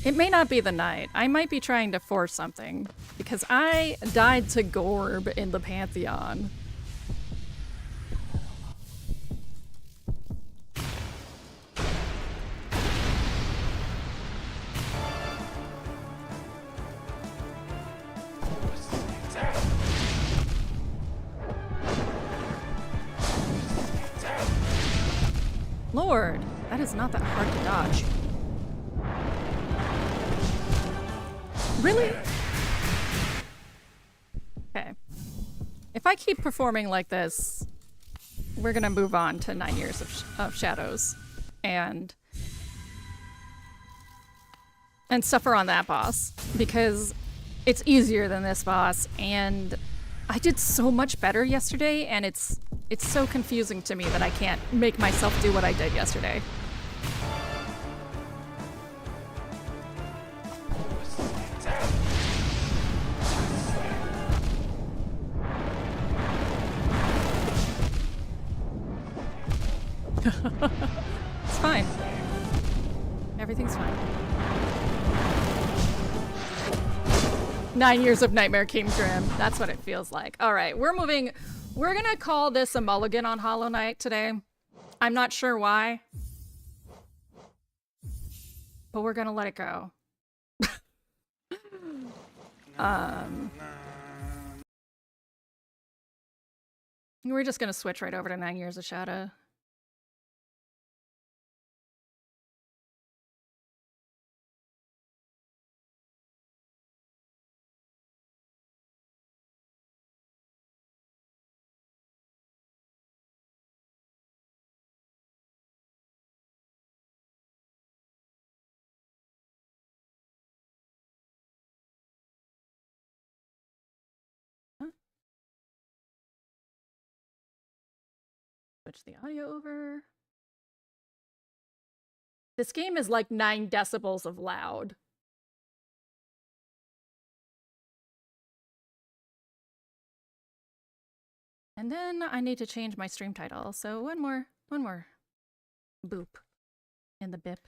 It may not be the night. I might be trying to force something, because I died to Gorb in the Pantheon. Lord, that is not that hard to dodge. Really? Okay. If I keep performing like this, we're gonna move on to 9 Years of Shadows, and suffer on that boss because it's easier than this boss, and I did so much better yesterday, and it's so confusing to me that I can't make myself do what I did yesterday. It's fine. Everything's fine. 9 years of Nightmare King Grim. That's what it feels like. All right, we're moving. We're gonna call this a mulligan on Hollow Knight today. I'm not sure why, but we're gonna let it go. We're just gonna switch right over to 9 Years of Shadow. Switch the audio over. This game is like 9 decibels of loud. And then I need to change my stream title. So one more boop in the bip.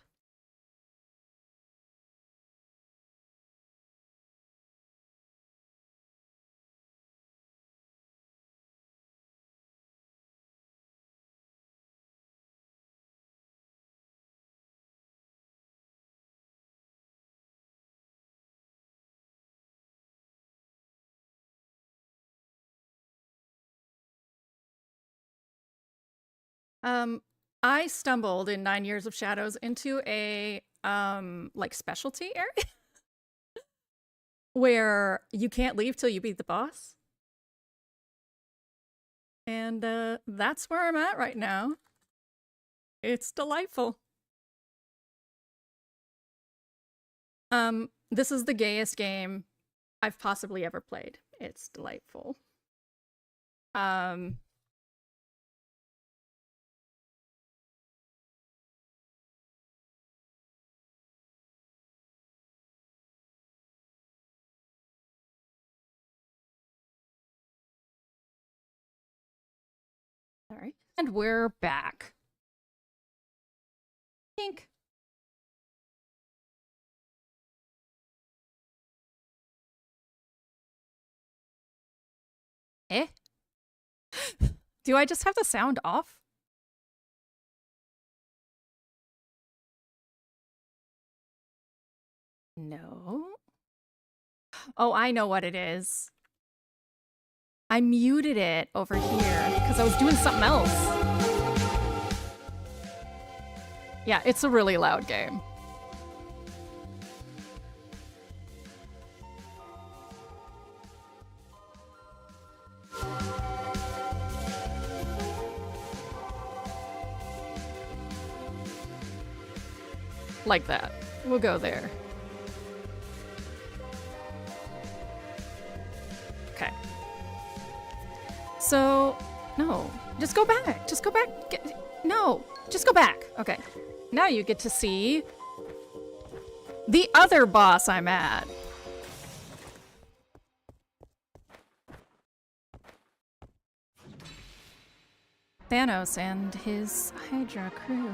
I stumbled in 9 Years of Shadows into a like specialty area where you can't leave till you beat the boss. And that's where I'm at right now. It's delightful. This is the gayest game I've possibly ever played. It's delightful. Sorry. And we're back. Pink. Eh? Do I just have the sound off? No. Oh, I know what it is. I muted it over here because I was doing something else. Yeah, it's a really loud game. Like that. We'll go there. Okay. So, no. Just go back. Just go back. No. Just go back. Okay. Now you get to see the other boss I'm at. Thanos and his Hydra crew.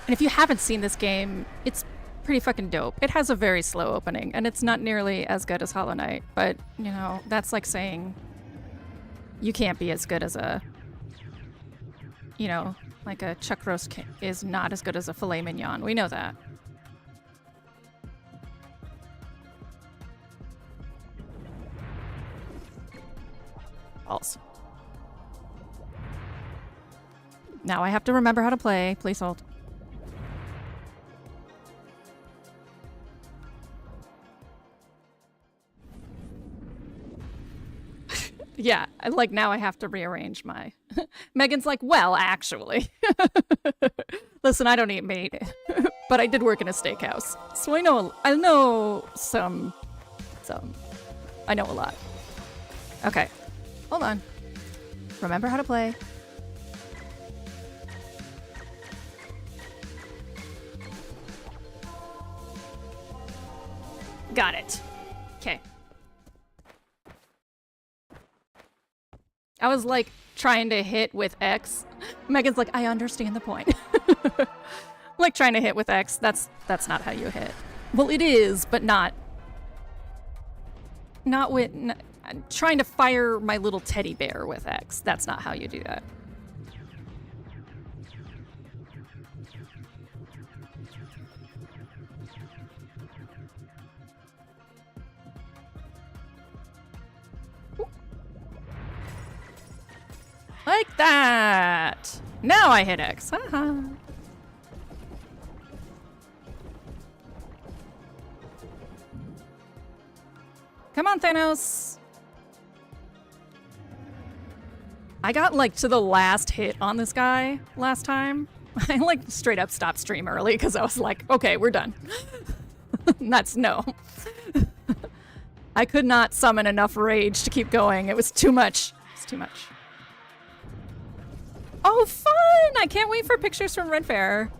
And if you haven't seen this game, it's pretty fucking dope. It has a very slow opening, and it's not nearly as good as Hollow Knight, but, you know, that's like saying you can't be as good as a, you know, like a chuck roast is not as good as a filet mignon. We know that. False. Now I have to remember how to play. Please hold. Yeah, like now I have to rearrange my... Megan's like, well, actually. Listen, I don't eat meat, but I did work in a steakhouse. So I know some, I know a lot. Okay, hold on. Remember how to play. Got it. Okay. I was like trying to hit with X. Megan's like, I understand the point. Like trying to hit with X. That's not how you hit. Well, it is, but not with. Trying to fire my little teddy bear with X. That's not how you do that. Like that! Now I hit X. Haha. Come on, Thanos! I got like to the last hit on this guy last time. I like straight up stopped stream early because I was like, okay, we're done. That's no. I could not summon enough rage to keep going. It was too much. It's too much. Oh, fun! I can't wait for pictures from Red Fair.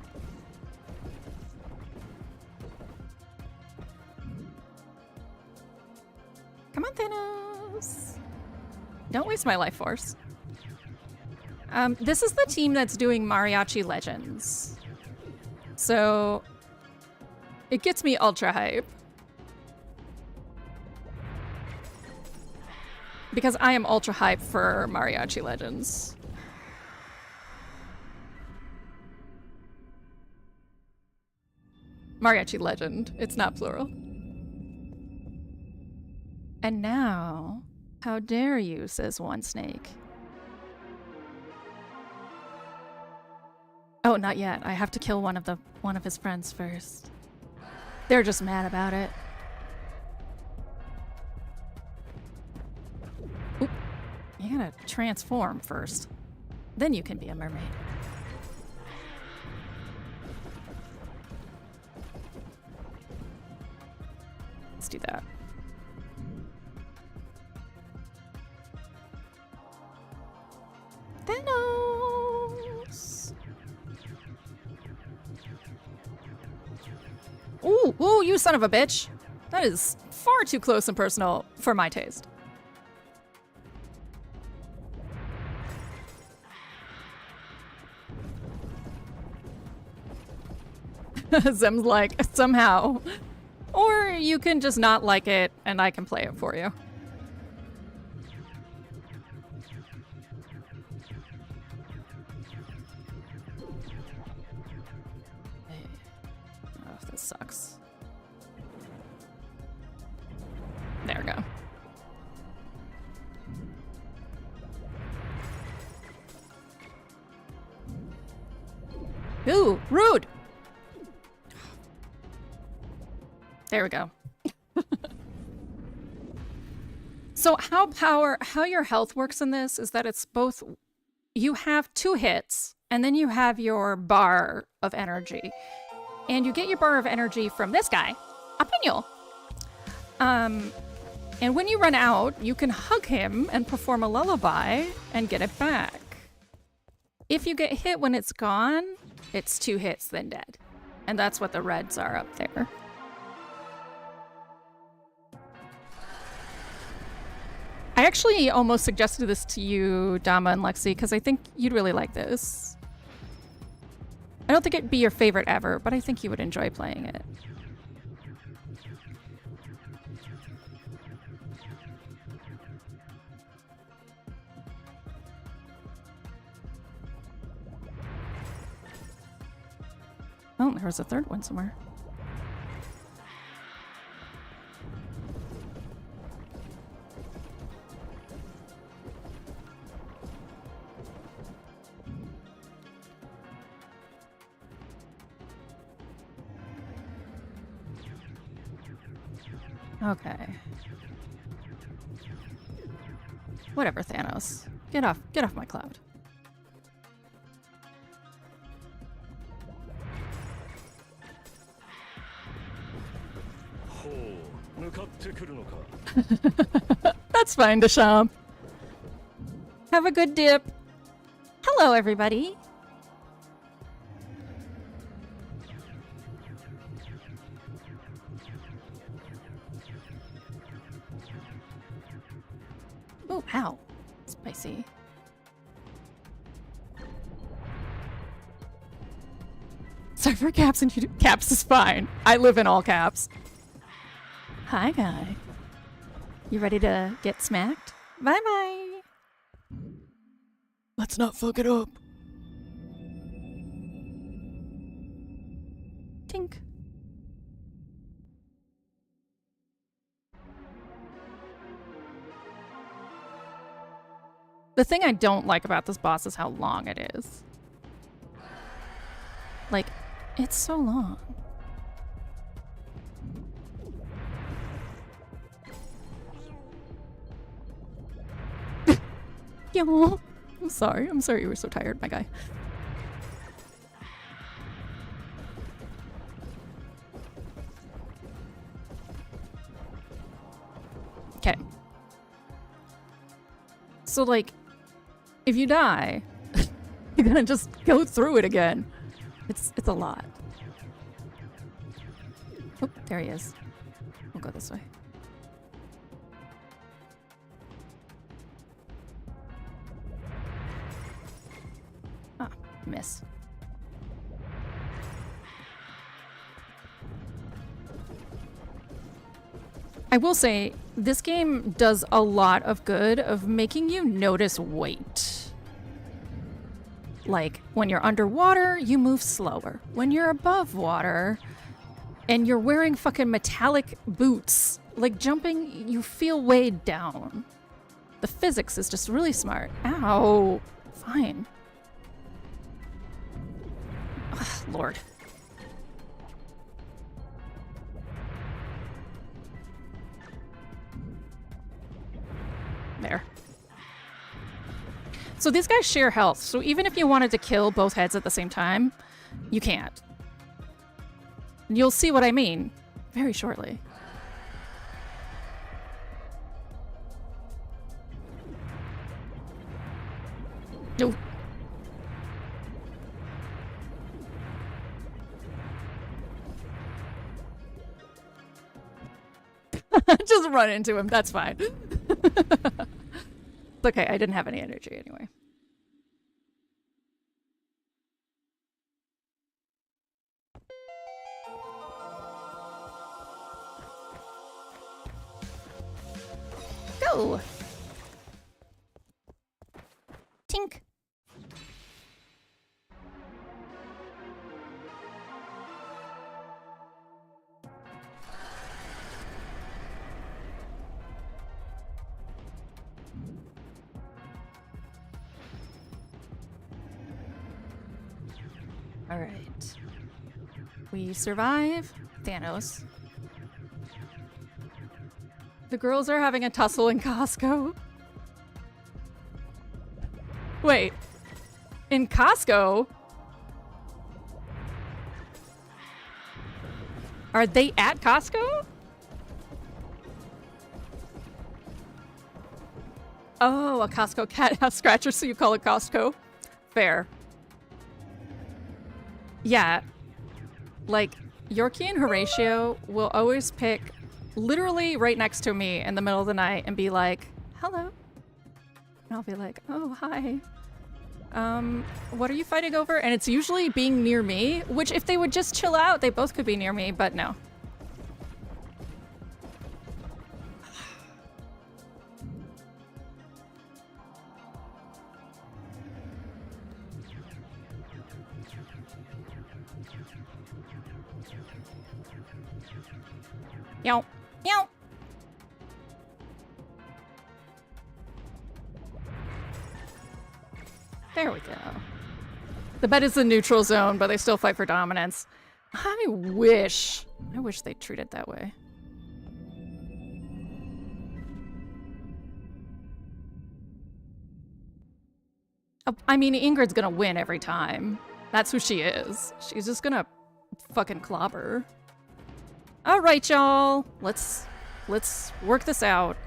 Come on, Thanos. Don't waste my life force. This is the team that's doing Mariachi Legends. So it gets me ultra hype. Because I am ultra hype for Mariachi Legends. Mariachi Legend. It's not plural. And now, how dare you, says one snake. Oh, not yet. I have to kill one of his friends first. They're just mad about it. Oop. You gotta transform first. Then you can be a mermaid. Let's do that. Thanos! Ooh, ooh, you son of a bitch! That is far too close and personal for my taste. Zem's like, somehow. Or you can just not like it and I can play it for you. Oh, this sucks. There we go. Ooh, rude! There we go. So how your health works in this is that it's both, you have 2 hits and then you have your bar of energy. And you get your bar of energy from this guy, Apinio. And when you run out, you can hug him and perform a lullaby and get it back. If you get hit when it's gone, it's 2 hits then dead. And that's what the reds are up there. I actually almost suggested this to you, Dama and Lexi, because I think you'd really like this. I don't think it'd be your favorite ever, but I think you would enjoy playing it. Oh, there was a third one somewhere. Okay. Whatever, Thanos. Get off my cloud. That's fine, Deschamps. Have a good dip. Hello, everybody. Oh, ow. Spicy. Sorry for caps and caps is fine. I live in all caps. Hi, guy. You ready to get smacked? Bye-bye. Let's not fuck it up. Tink. The thing I don't like about this boss is how long it is. Like, it's so long. Yo, I'm sorry you were so tired, my guy. Okay. So, like, if you die, you're gonna just go through it again. It's a lot. Oh, there he is. We'll go this way. Ah, miss. I will say, this game does a lot of good of making you notice weight. Like, when you're underwater, you move slower. When you're above water, and you're wearing fucking metallic boots, like jumping, you feel weighed down. The physics is just really smart. Ow. Fine. Ugh, Lord. There. So these guys share health, so even if you wanted to kill both heads at the same time, you can't. You'll see what I mean very shortly. No. Just run into him, that's fine. Okay, I didn't have any energy anyway. Go! Tink! All right. We survive Thanos. The girls are having a tussle in Costco. Wait. In Costco? Are they at Costco? Oh, a Costco cat house scratcher, so you call it Costco? Fair. Yeah. Like, Yorkie and Horatio will always pick literally right next to me in the middle of the night and be like, hello. And I'll be like, oh, hi. What are you fighting over? And it's usually being near me, which if they would just chill out, they both could be near me, but no. Yow. Yow. There we go. The bed is the neutral zone, but they still fight for dominance. I wish they'd treat it that way. I mean, Ingrid's gonna win every time. That's who she is. She's just gonna fucking clobber. All right, y'all. Let's work this out.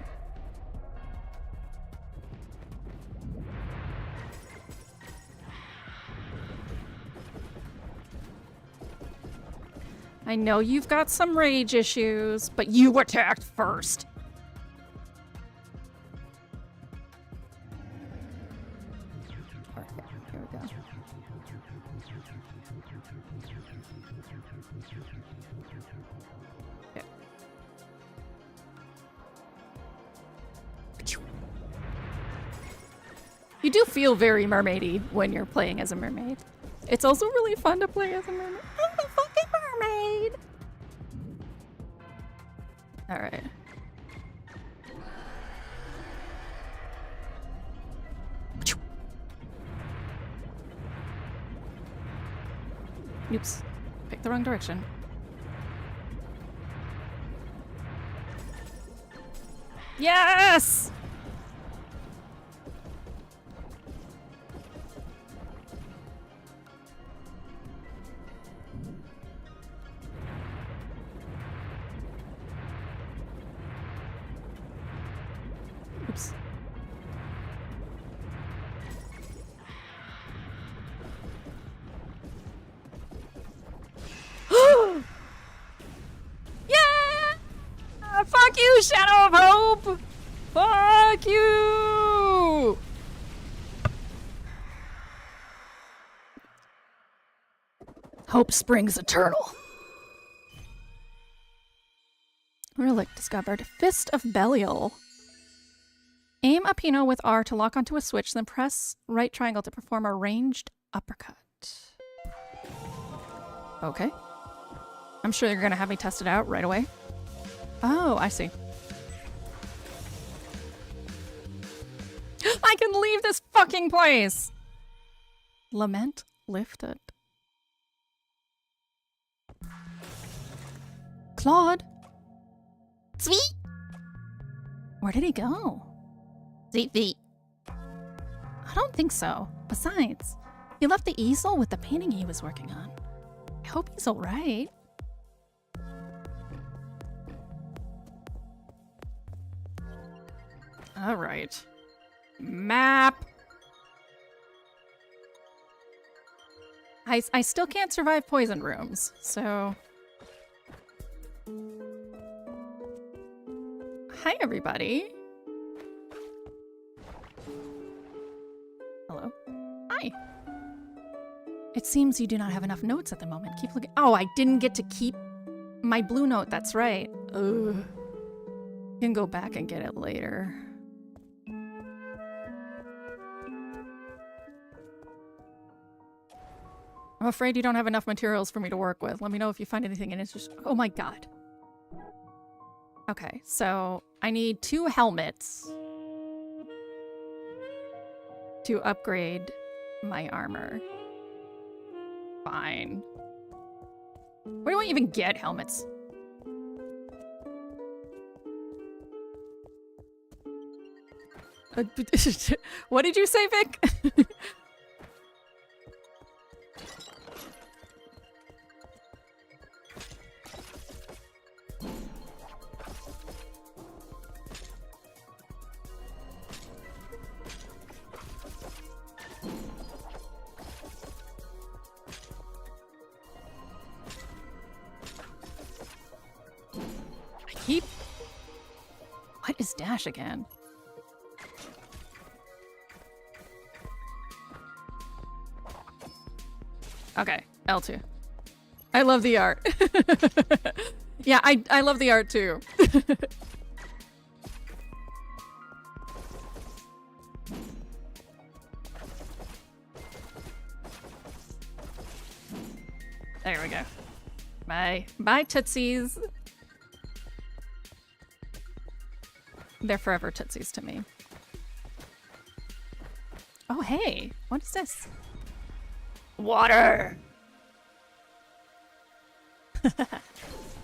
I know you've got some rage issues, but you attacked first. Perfect. Here we go. Okay. You do feel very mermaidy when you're playing as a mermaid. It's also really fun to play as a mermaid. I'm a fucking mermaid! Alright. Oops. Picked the wrong direction. Yes! Oops. Yeah! Fuck you, Shadow of Hope! Fuck you! Hope springs eternal. Relic discovered. Fist of Belial. Aim a Pino with R to lock onto a switch, then press right triangle to perform a ranged uppercut. Okay. I'm sure you're gonna have me test it out right away. Oh, I see. I can leave this fucking place! Lament lifted. Claude? Sweet? Where did he go? Sweet feet. I don't think so. Besides, he left the easel with the painting he was working on. I hope he's alright. Alright. Map. I still can't survive poison rooms, so... Hi, everybody. Hello. Hi. It seems you do not have enough notes at the moment. Keep looking. Oh, I didn't get to keep my blue note. That's right. Ugh. You can go back and get it later. I'm afraid you don't have enough materials for me to work with. Let me know if you find anything and it's just... Oh my god. Okay, so I need 2 helmets to upgrade my armor. Fine. Where do I even get helmets? What did you say, Vic? What is dash again? Okay, L2. I love the art. Yeah, I love the art too. There we go. Bye. Bye, Tootsies. They're forever Tootsies to me. Oh, hey. What is this? Water!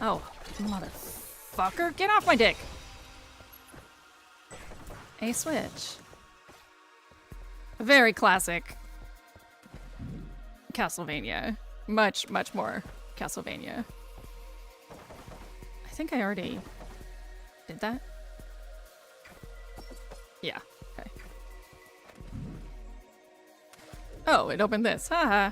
Oh, motherfucker. Get off my dick! A switch. Very classic Castlevania. Much, much more Castlevania. I think I already did that. Yeah, okay. Oh, it opened this. Haha.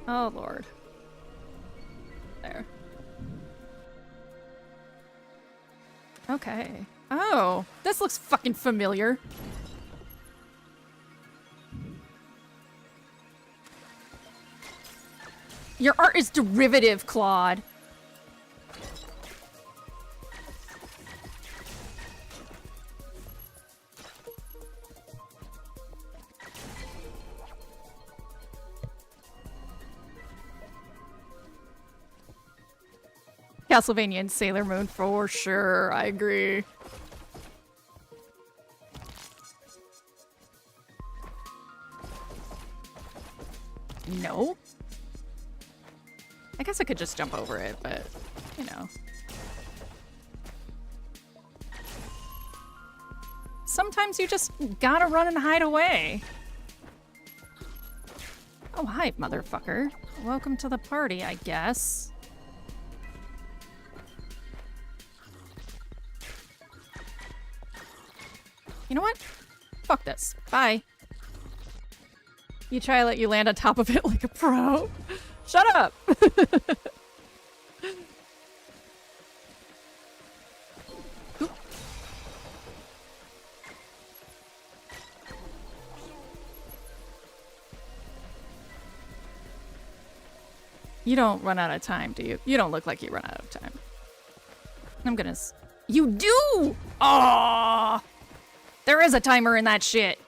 Oh, Lord. There. Okay. Oh, this looks fucking familiar. Your art is derivative, Claude. Castlevania and Sailor Moon for sure. I agree. No. I guess I could just jump over it, but you know. Sometimes you just gotta run and hide away. Oh, hi, motherfucker. Welcome to the party, I guess. You know what? Fuck this. Bye. You try to let you land on top of it like a pro. Shut up! You don't run out of time, do you? You don't look like you run out of time. I'm gonna... You do! Aww! There is a timer in that shit.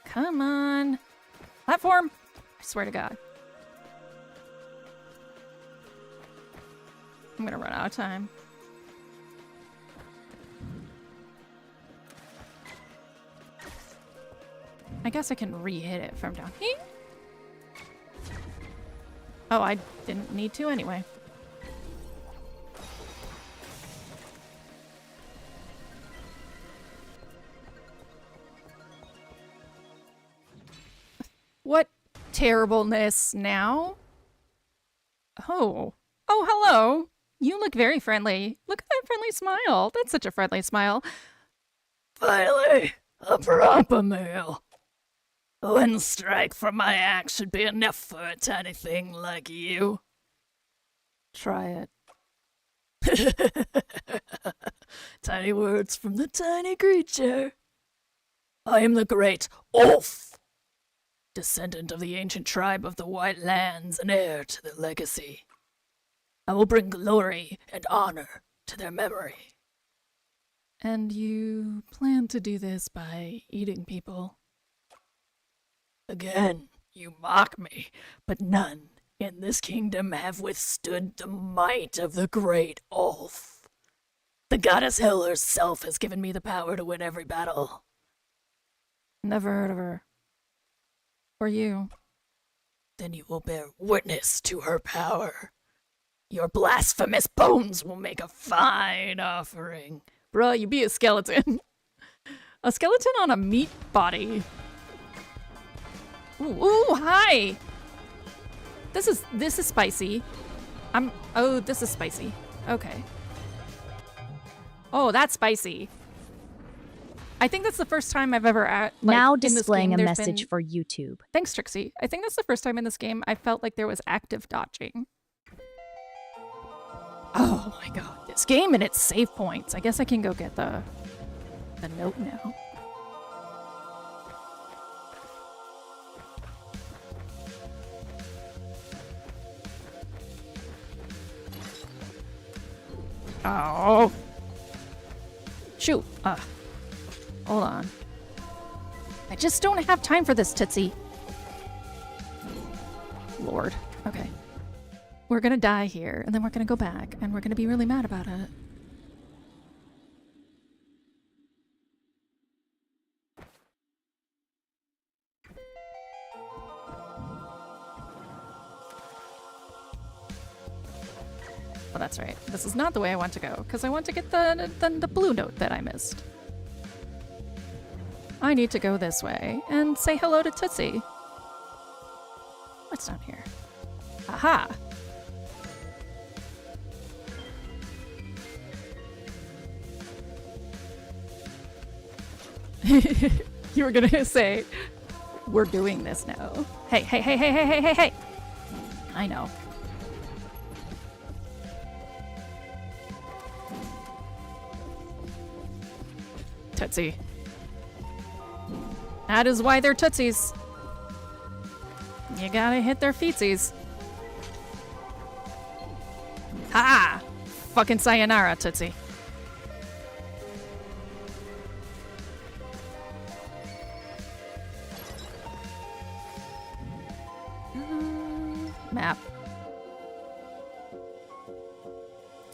Come on. Platform. I swear to God. I'm gonna run out of time. I guess I can re-hit it from down here. Oh, I didn't need to anyway. What terribleness now? Oh. Oh, hello. You look very friendly. Look at that friendly smile. That's such a friendly smile. Finally, a proper meal. One strike from my axe should be enough for a tiny thing like you. Try it. Tiny words from the tiny creature. I am the great Ulf, descendant of the ancient tribe of the White Lands and heir to their legacy. I will bring glory and honor to their memory. And you plan to do this by eating people? Again, you mock me, but none in this kingdom have withstood the might of the great Ulf. The goddess Hel herself has given me the power to win every battle. Never heard of her. Or you. Then you will bear witness to her power. Your blasphemous bones will make a fine offering. Bruh, you be a skeleton. A skeleton on a meat body. Ooh, hi! This is spicy. Oh, this is spicy. Okay. Oh, that's spicy. I think that's the first time I've ever now displaying a message for YouTube. Thanks, Trixie. I think that's the first time in this game I felt like there was active dodging. Oh my god, this game and its save points. I guess I can go get the note now. Oh. Shoot. Hold on. I just don't have time for this, Tootsie. Lord. Okay. We're gonna die here, and then we're gonna go back, and we're gonna be really mad about it. this is not the way I want to go, because I want to get the blue note that I missed. I need to go this way and say hello to Tootsie. What's down here? Aha! You were gonna say, we're doing this now. Hey, hey, hey, hey, hey, hey, hey, hey! I know. Tootsie. That is why they're Tootsies. You gotta hit their feetsies. Ha! Fucking sayonara, Tootsie. Map.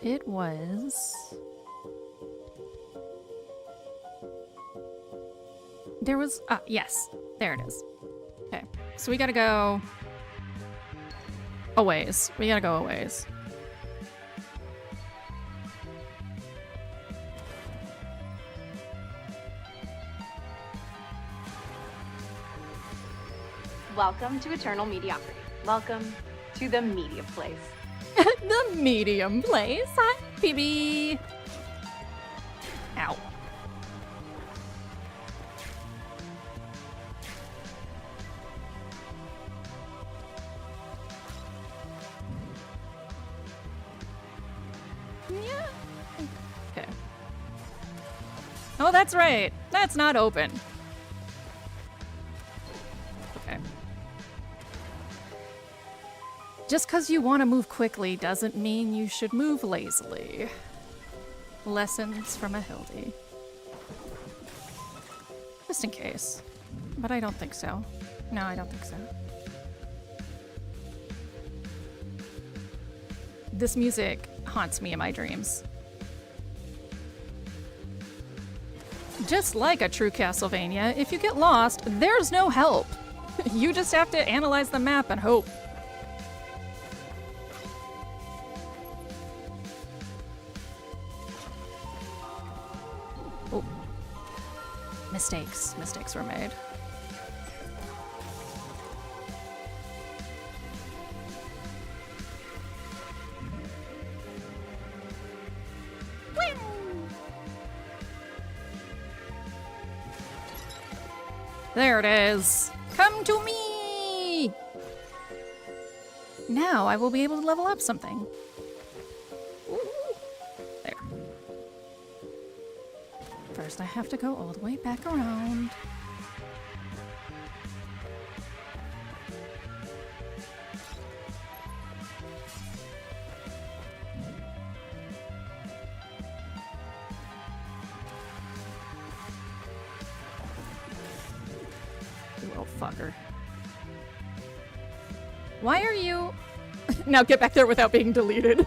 It was... There was... Ah, yes. There it is. Okay. So we gotta go... a ways. We gotta go a ways. Welcome to Eternal Mediocrity. Welcome to the media place. The medium place. Hi, BB. Ow. Yeah. Okay. Oh, that's right. That's not open. Okay. Just because you want to move quickly doesn't mean you should move lazily. Lessons from a Hilldy. Just in case. But I don't think so. No, I don't think so. This music haunts me in my dreams. Just like a true Castlevania, if you get lost, there's no help. You just have to analyze the map and hope. Oh. Mistakes. Mistakes were made. There it is. Come to me! Now I will be able to level up something. Ooh. There. First I have to go all the way back around. Little fucker. Why are you... Now get back there without being deleted.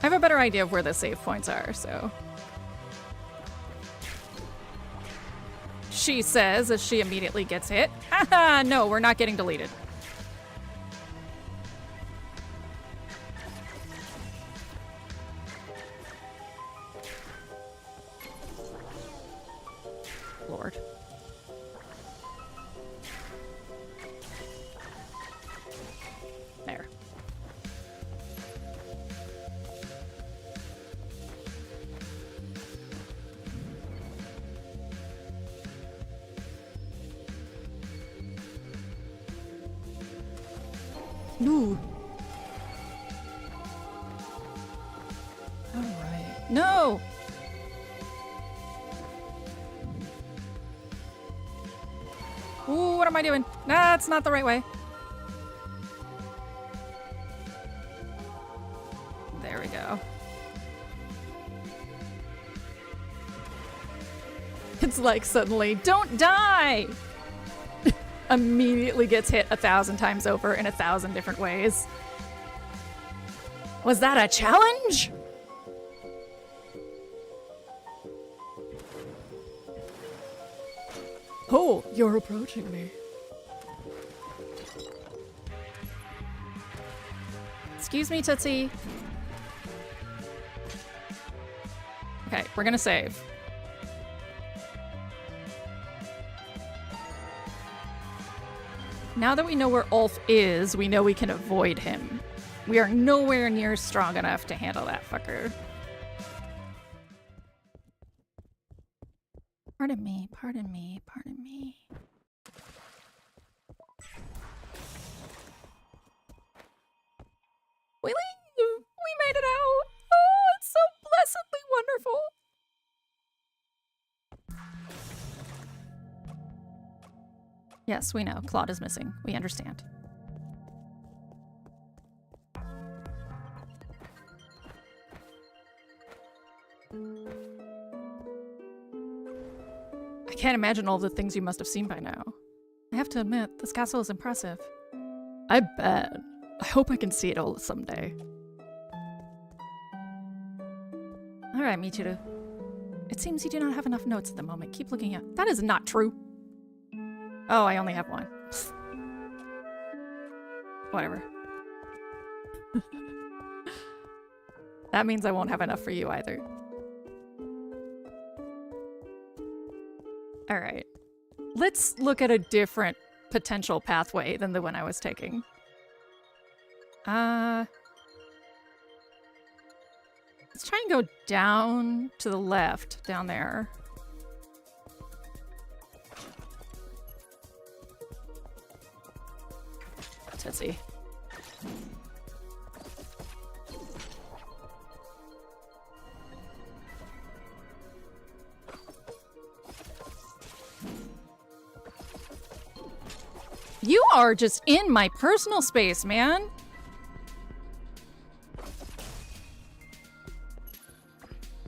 I have a better idea of where the save points are, so... She says as she immediately gets hit. Haha, no, we're not getting deleted. Lord. There. Ooh. All right. No! Ooh, what am I doing? That's not the right way. There we go. It's like suddenly, don't die! Immediately gets hit 1,000 times over in 1,000 different ways. Was that a challenge? Oh, you're approaching me. Excuse me, Tootsie. Okay, we're gonna save. Now that we know where Ulf is, we know we can avoid him. We are nowhere near strong enough to handle that fucker. Pardon me, pardon me, pardon me. We made it out! Oh, it's so blessedly wonderful! Yes, we know. Claude is missing. We understand. I can't imagine all the things you must have seen by now. I have to admit, this castle is impressive. I bet. I hope I can see it all someday. Alright, Michiru. It seems you do not have enough notes at the moment. Keep looking at— That is not true. Oh, I only have one. Whatever. That means I won't have enough for you either. Alright. Let's look at a different potential pathway than the one I was taking. Let's try and go down to the left, down there. Tootsie. You are just in my personal space, man.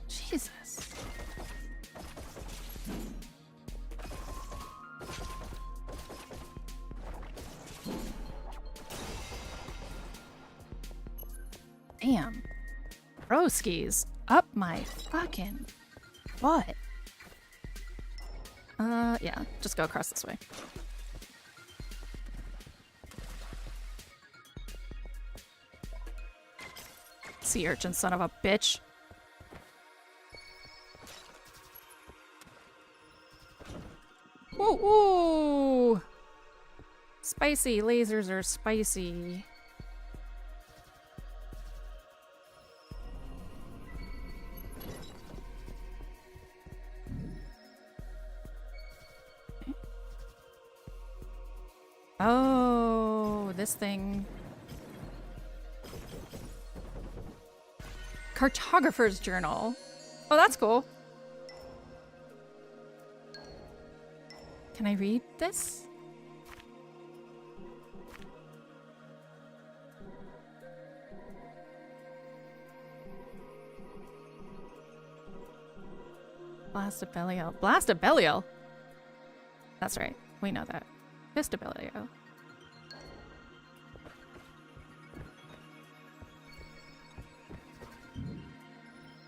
Jesus. Damn. Broski's up my fucking butt. Yeah, just go across this way. Sea urchin, son of a bitch. Ooh, ooh. Spicy. Lasers are spicy. Oh, this thing. Cartographer's journal. Oh, that's cool. Can I read this? Blastabelio. Blastabelio? That's right. We know that. Vistabelio.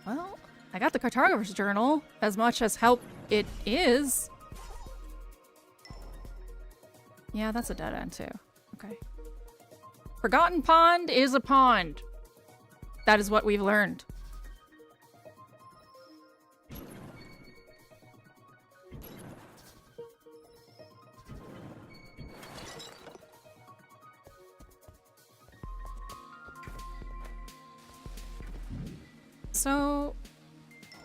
Well, I got the cartographer's journal, as much as help it is. Yeah, that's a dead end too. Okay. Forgotten pond is a pond. That is what we've learned. So,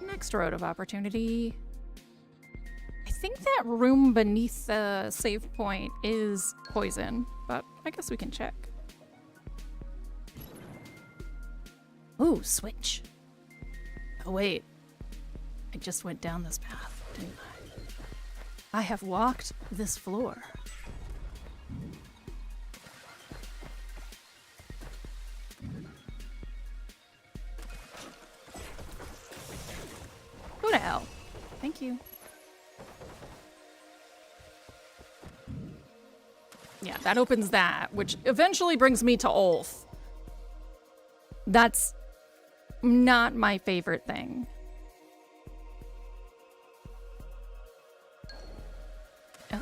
next road of opportunity. I think that room beneath the save point is poison, but I guess we can check. Ooh, switch. Oh wait, I just went down this path, didn't I? I have walked this floor. Who the hell? Thank you. Yeah, that opens that, which eventually brings me to Ulf. That's not my favorite thing.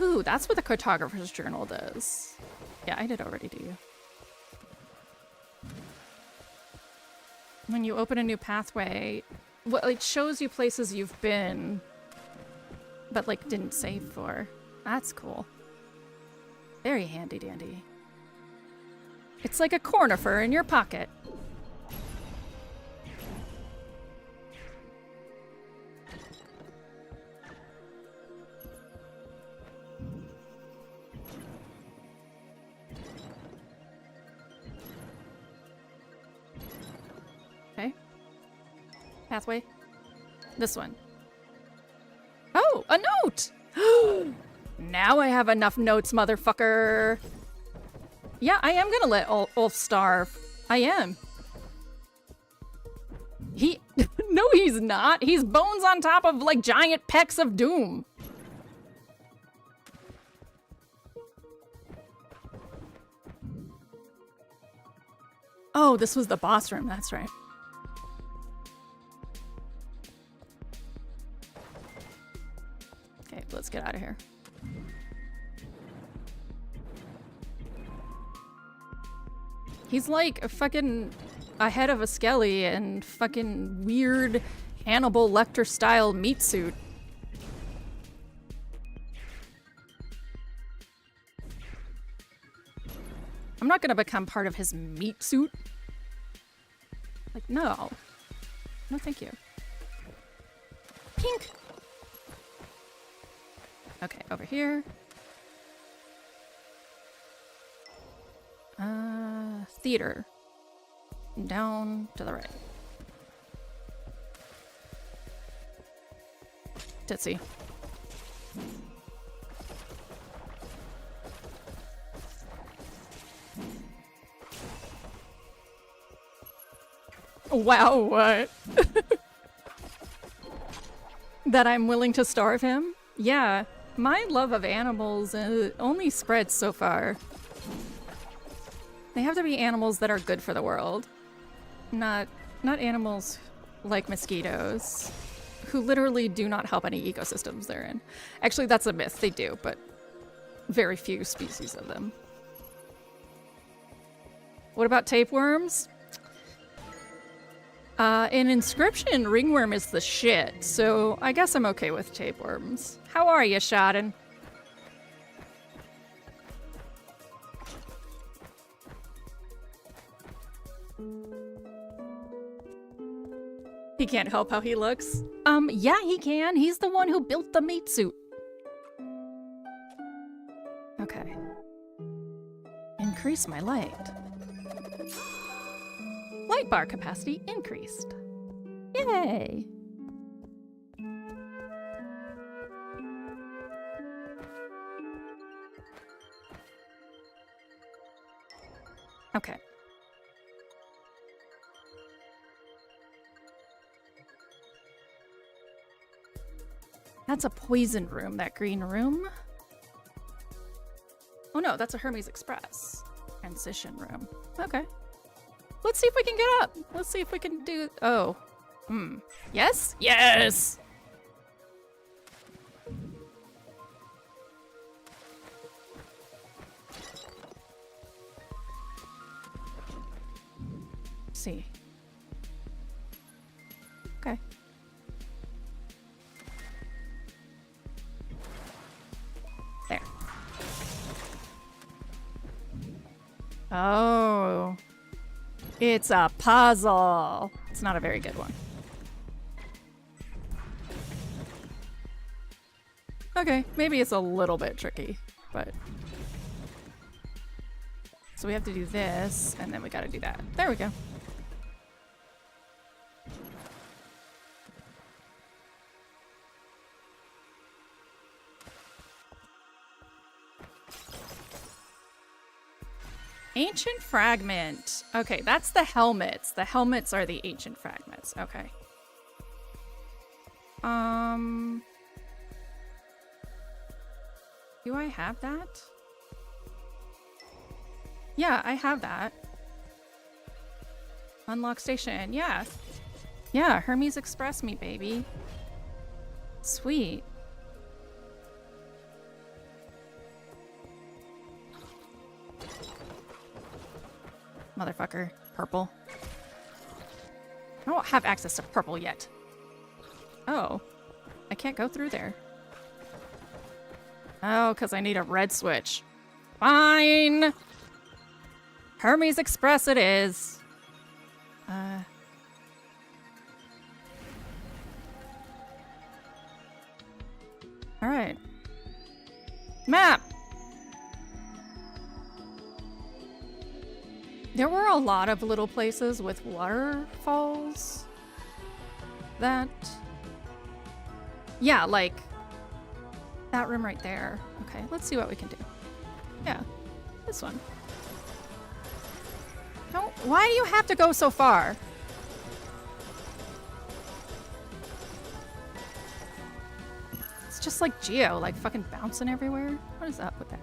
Ooh, that's what the cartographer's journal does. Yeah, I did already, do you? When you open a new pathway, well, it shows you places you've been, but like didn't save for. That's cool. Very handy dandy. It's like a cornifer in your pocket. Okay. Pathway. This one. Oh, a note! Now I have enough notes, motherfucker. Yeah, I am gonna let Ulf starve. I am. He... No, he's not. He's bones on top of, like, giant pecks of doom. Oh, this was the boss room. That's right. Okay, let's get out of here. He's like a fucking ahead of a skelly and fucking weird Hannibal Lecter style meat suit. I'm not gonna become part of his meat suit. Like, no. No, thank you. Pink! Okay, over here. Theater. Down to the right. Tootsie. Wow, what? That I'm willing to starve him? Yeah, my love of animals only spreads so far. They have to be animals that are good for the world. Not animals like mosquitoes, who literally do not help any ecosystems they're in. Actually, that's a myth. They do, but very few species of them. What about tapeworms? In Inscription, ringworm is the shit, so I guess I'm okay with tapeworms. How are you, Shodden? He can't help how he looks. Yeah, he can. He's the one who built the meat suit. Okay. Increase my light. Light bar capacity increased. Yay! Okay. That's a poison room, that green room. Oh no, that's a Hermes Express. Transition room. Okay. Let's see if we can get up. Let's see if we can do... Oh. Yes? Yes! Let's see. Okay. There. Oh. It's a puzzle. It's not a very good one. Okay, maybe it's a little bit tricky, but... So we have to do this, and then we gotta do that. There we go. Ancient fragment. Okay, that's the helmets. The helmets are the ancient fragments. Okay. Do I have that? Yeah, I have that. Unlock station. Yeah. Yeah, Hermes Express me, baby. Sweet. Motherfucker. Purple. I don't have access to purple yet. Oh. I can't go through there. Oh, because I need a red switch. Fine! Hermes Express it is. Alright. Map! There were a lot of little places with waterfalls that... Yeah, like that room right there. Okay, let's see what we can do. Yeah, this one. Don't, why do you have to go so far? It's just like Geo, like fucking bouncing everywhere. What is up with that?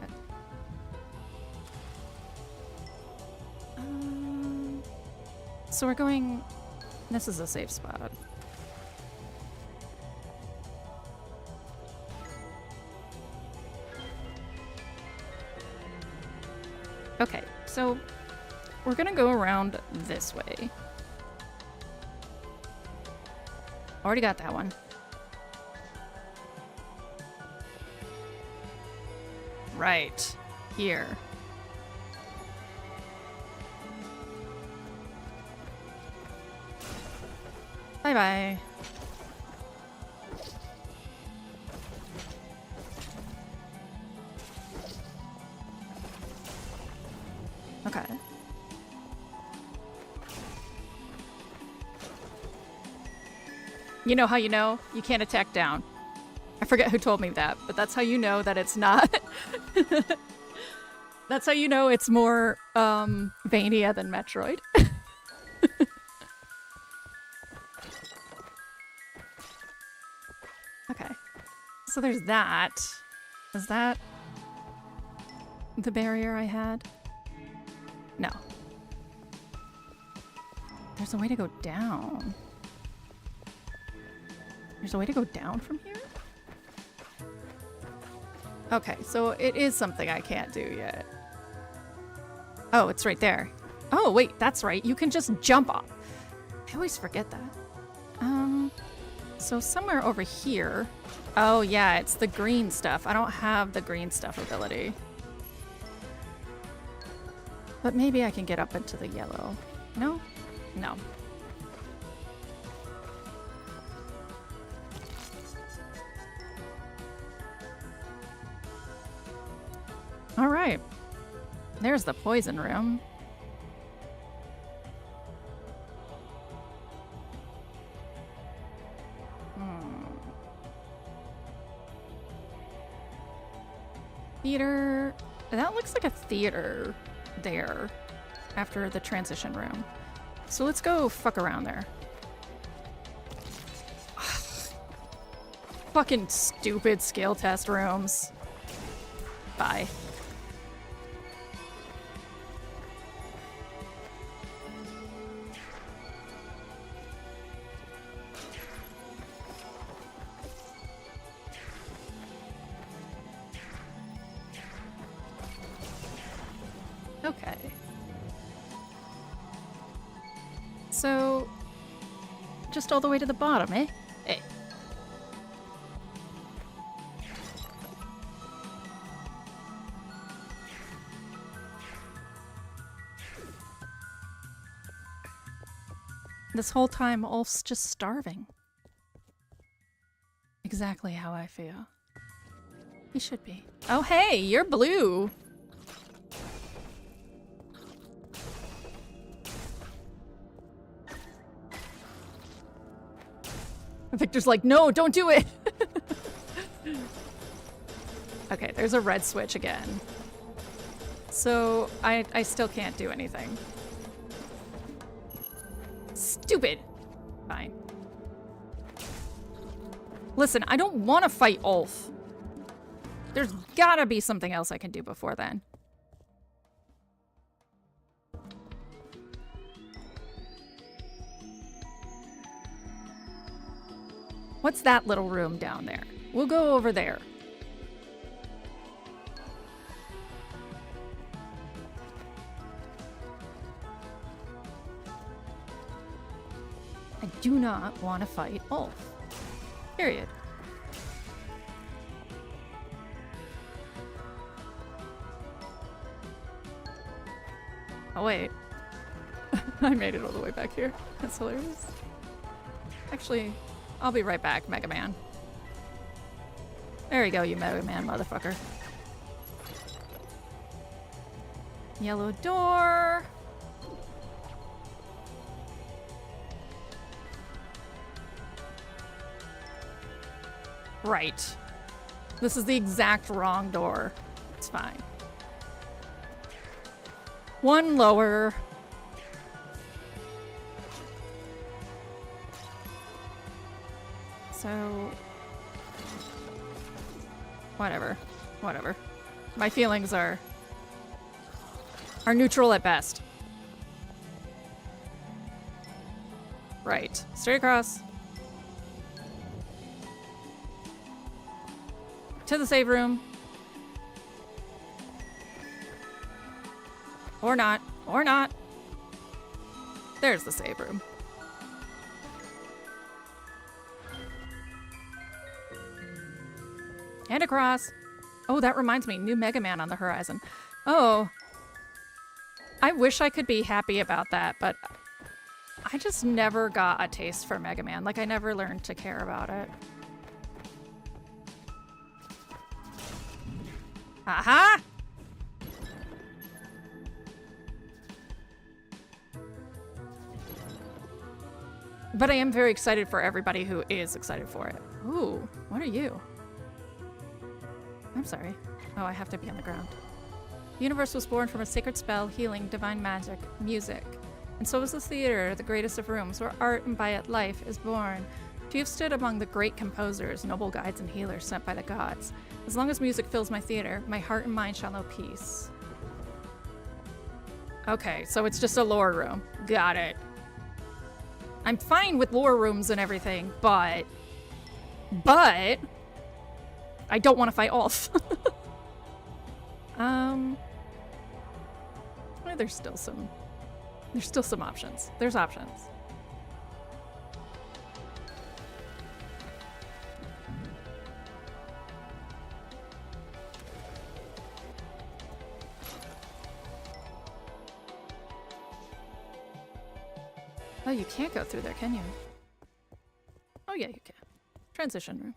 So we're going... This is a safe spot. Okay, so we're gonna go around this way. Already got that one. Right here. Bye-bye. Okay. You know how you know? You can't attack down. I forget who told me that, but that's how you know that it's not. That's how you know it's more Vania than Metroid. Okay. So there's that. Is that the barrier I had? No. There's a way to go down. There's a way to go down from here? Okay, so it is something I can't do yet. Oh, it's right there. Oh, wait, that's right. You can just jump off. I always forget that. So somewhere over here. Oh, yeah, it's the green stuff. I don't have the green stuff ability. But maybe I can get up into the yellow. No? No. All right. There's the poison room. Theater. That looks like a theater there after the transition room. So let's go fuck around there. Fucking stupid skill test rooms. Bye. Okay. So, just all the way to the bottom, eh? Hey. This whole time, Ulf's just starving. Exactly how I feel. He should be. Oh, hey, you're blue. Victor's like, no, don't do it. Okay, there's a red switch again. So I still can't do anything. Stupid. Fine. Listen, I don't want to fight Ulf. There's gotta be something else I can do before then. What's that little room down there? We'll go over there. I do not want to fight Ulf. Period. Oh, wait. I made it all the way back here. That's hilarious. Actually, I'll be right back, Mega Man. There you go, you Mega Man motherfucker. Yellow door. Right. This is the exact wrong door. It's fine. One lower. So... Whatever. Whatever. My feelings are neutral at best. Right. Straight across. To the save room. Or not. Or not. There's the save room. And across. Oh, that reminds me. New Mega Man on the horizon. Oh. I wish I could be happy about that, but I just never got a taste for Mega Man. Like, I never learned to care about it. Aha! But I am very excited for everybody who is excited for it. Ooh, what are you? I'm sorry. Oh, I have to be on the ground. The universe was born from a sacred spell, healing, divine magic, music. And so is this theater, the greatest of rooms, where art and by it life is born. You have stood among the great composers, noble guides and healers sent by the gods. As long as music fills my theater, my heart and mind shall know peace. Okay, so it's just a lore room. Got it. I'm fine with lore rooms and everything, but I don't want to fight Ulf. Well, there's still some options. There's options. Oh, you can't go through there, can you? Oh yeah, you can. Transition room.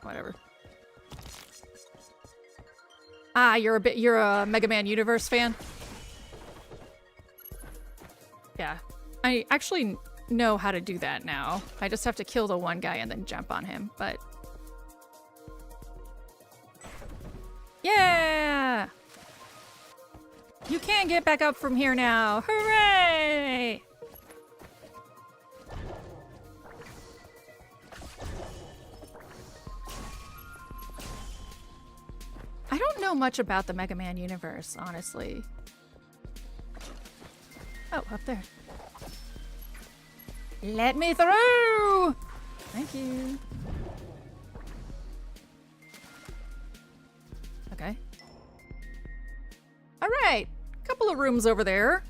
Whatever. Ah, you're a Mega Man Universe fan? Yeah. I actually know how to do that now. I just have to kill the one guy and then jump on him, but... Yeah! You can get back up from here now! Hooray! I don't know much about the Mega Man universe, honestly. Oh, up there. Let me through! Thank you. Okay. All right. Couple of rooms over there.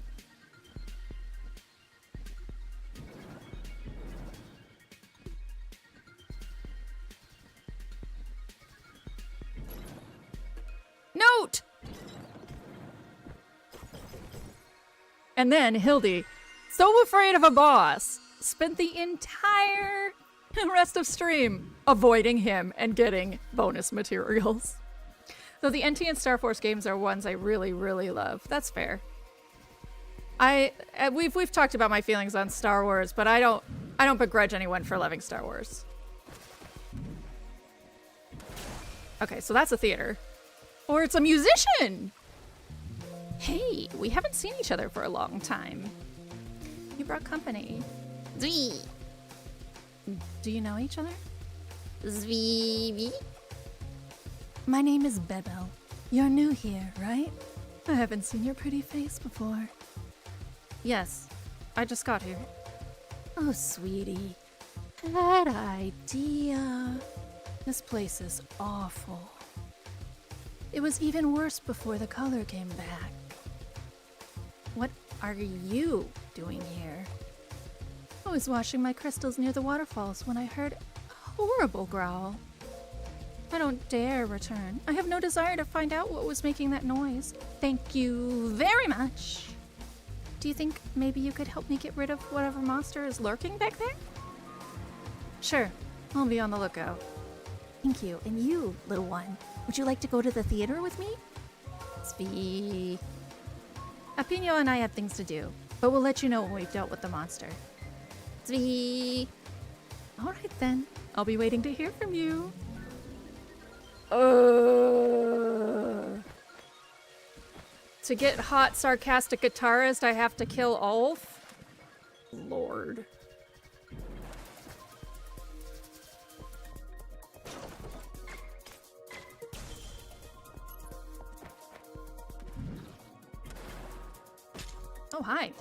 Note! And then Hilldy, so afraid of a boss, spent the entire rest of stream avoiding him and getting bonus materials. So the NT and Star Force games are ones I really, really love. That's fair. We've talked about my feelings on Star Wars, but I don't begrudge anyone for loving Star Wars. Okay, so that's a theater. Or it's a musician! Hey, we haven't seen each other for a long time. You brought company. Zvi. Do you know each other? Zvi. My name is Bebel. You're new here, right? I haven't seen your pretty face before. Yes, I just got here. Oh, sweetie. That idea. This place is awful. It was even worse before the color came back. What are you doing here? I was washing my crystals near the waterfalls when I heard a horrible growl. I don't dare return. I have no desire to find out what was making that noise. Thank you very much. Do you think maybe you could help me get rid of whatever monster is lurking back there? Sure, I'll be on the lookout. Thank you. And you, little one, would you like to go to the theater with me? Svi. Apino and I have things to do, but we'll let you know when we've dealt with the monster. Svi. All right then. I'll be waiting to hear from you. To get hot, sarcastic guitarist, I have to kill Ulf? Lord. Oh, hi.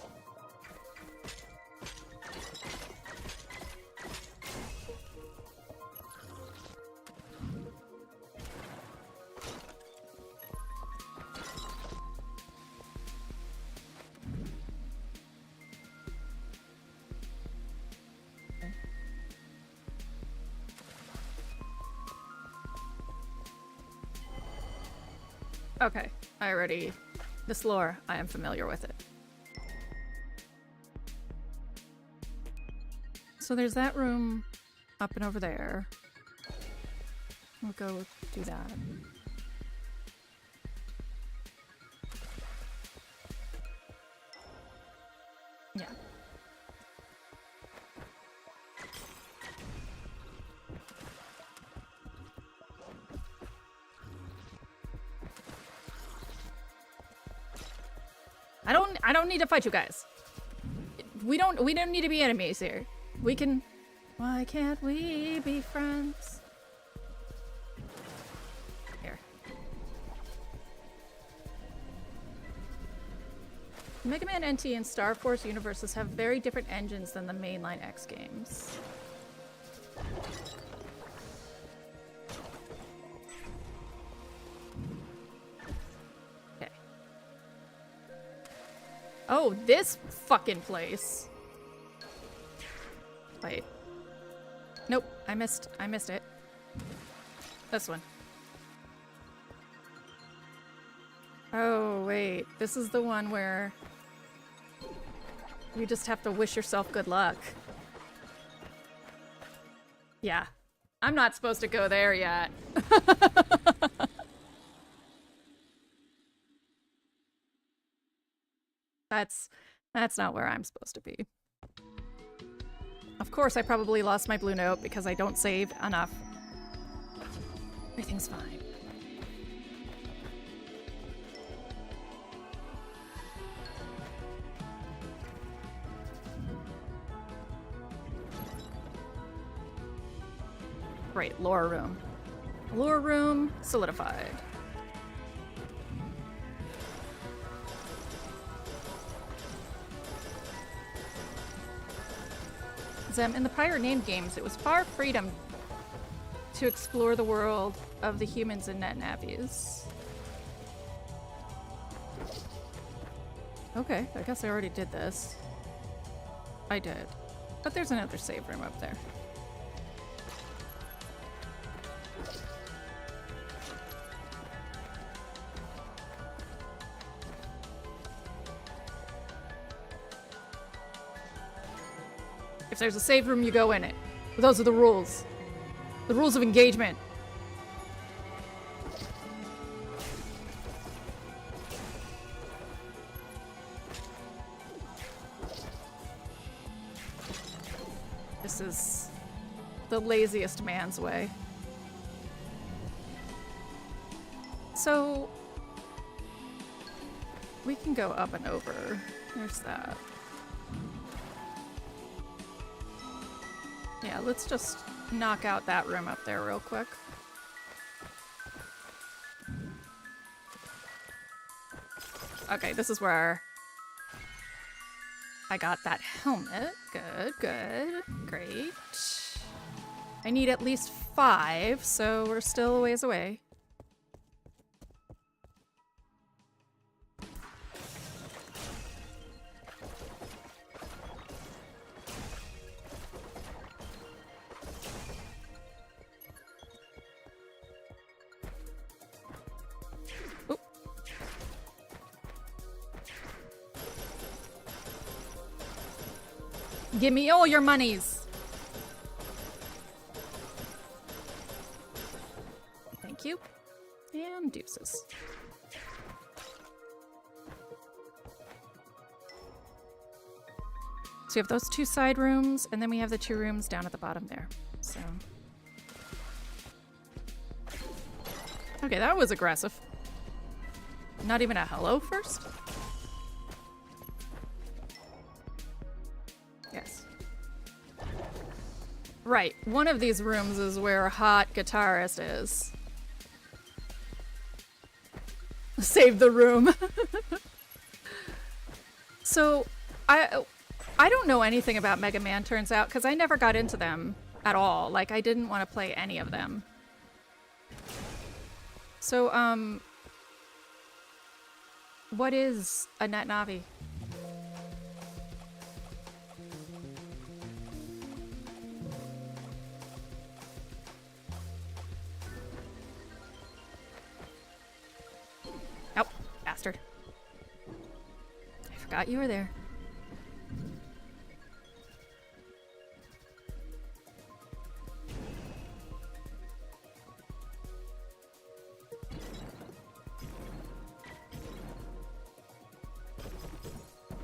Okay, this lore, I am familiar with it. So there's that room up and over there. We'll go do that. Yeah. I don't need to fight you guys. We don't need to be enemies here. We can... Why can't we be friends? Here. Mega Man NT and Star Force universes have very different engines than the mainline X games. Okay. Oh, this fucking place. Wait. Nope, I missed it. This one. Oh, wait. This is the one where you just have to wish yourself good luck. Yeah. I'm not supposed to go there yet. That's not where I'm supposed to be. Of course, I probably lost my blue note because I don't save enough. Everything's fine. Great, lore room. Lore room solidified. In the prior named games, it was far freedom to explore the world of the humans and net navies. Okay, I guess I already did this. I did. But there's another save room up there. If there's a save room, you go in it. Those are the rules. The rules of engagement. This is the laziest man's way. So we can go up and over. There's that. Yeah, let's just knock out that room up there real quick. Okay, this is where I got that helmet. Good, good, great. I need at least 5, so we're still a ways away. Give me all your monies. Thank you. And deuces. So we have those 2 side rooms, and then we have the 2 rooms down at the bottom there. So. Okay, that was aggressive. Not even a hello first? Yes. Right, one of these rooms is where hot guitarist is. Save the room. So, I don't know anything about Mega Man, turns out, because I never got into them at all. Like, I didn't want to play any of them. So, what is a net Navi? Oh, bastard. I forgot you were there.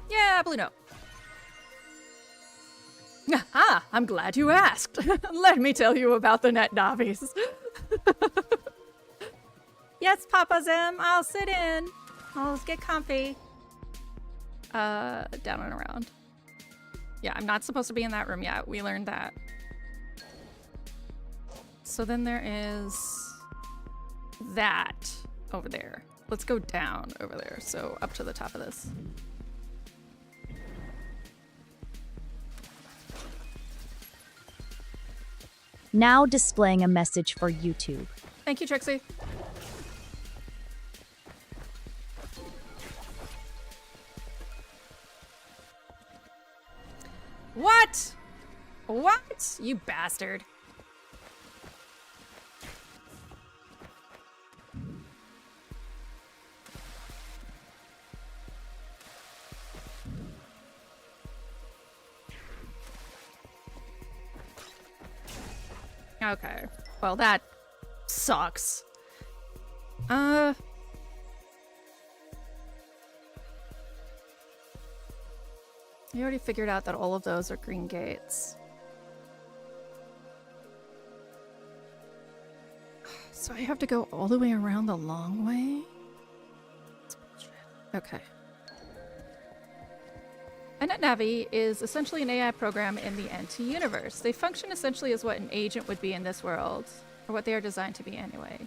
Yeah, blue note. Ah, I'm glad you asked. Let me tell you about the net Navis. Yes, Papa Zim, I'll sit in. I'll get comfy. Down and around. Yeah, I'm not supposed to be in that room yet. We learned that. So then there is that over there. Let's go down over there. So up to the top of this. Now displaying a message for YouTube. Thank you, Trixie. What? What? You bastard. Okay. Well, that sucks. You already figured out that all of those are green gates. So I have to go all the way around the long way? That's bullshit. Okay. A NetNavi is essentially an AI program in the NT universe. They function essentially as what an agent would be in this world, or what they are designed to be anyway.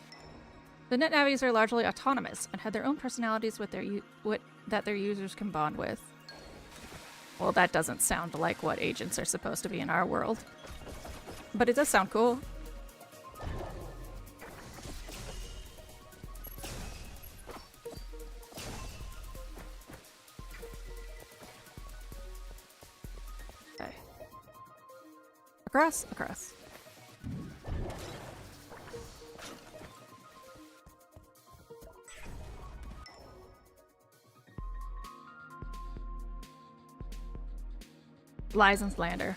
The NetNavis are largely autonomous and have their own personalities that their users can bond with. Well, that doesn't sound like what agents are supposed to be in our world. But it does sound cool. Okay. Across, across. Lies and slander.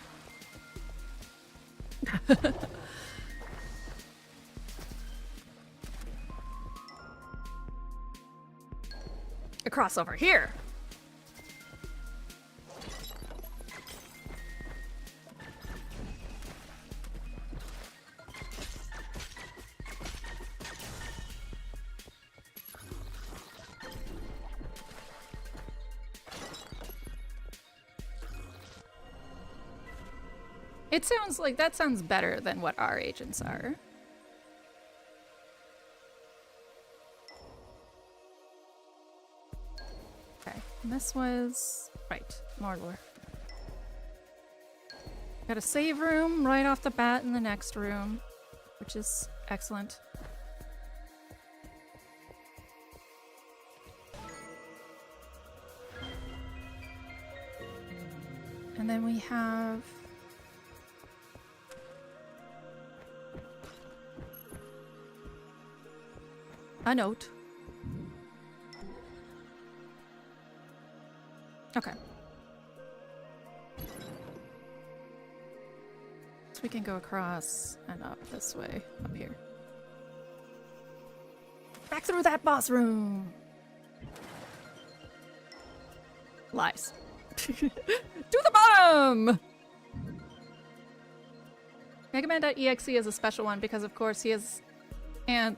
Across over here. It sounds like that sounds better than what our agents are. Okay, and this was right, Mordor. Got a save room right off the bat in the next room, which is excellent. And then we have a note. Okay. we can go across and up this way, up here. Back through that boss room! Lies. To the bottom! Megaman.exe is a special one because, of course, he is... and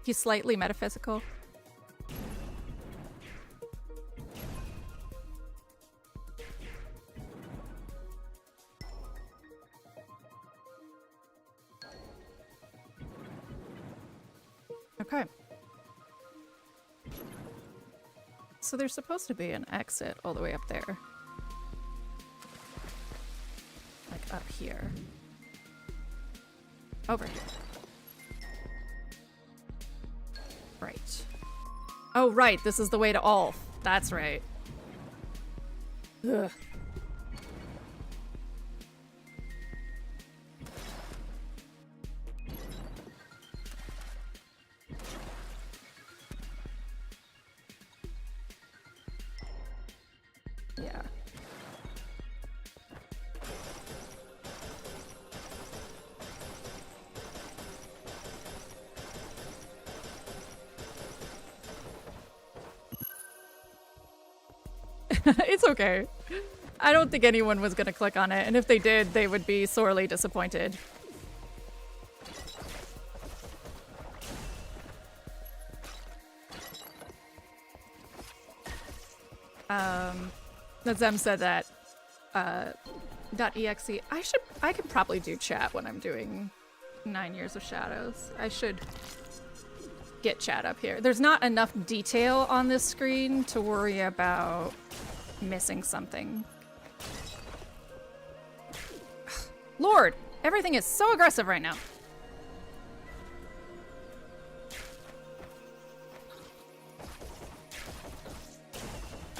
he's slightly metaphysical. Okay. So there's supposed to be an exit all the way up there. Like up here. Over here. Right. Oh, right. This is the way to Ulf. That's right. Ugh. Yeah. It's okay. I don't think anyone was gonna click on it, and if they did, they would be sorely disappointed. Zem said that .exe. I could probably do chat when I'm doing 9 Years of Shadows. I should get chat up here. There's not enough detail on this screen to worry about missing something. Lord, everything is so aggressive right now.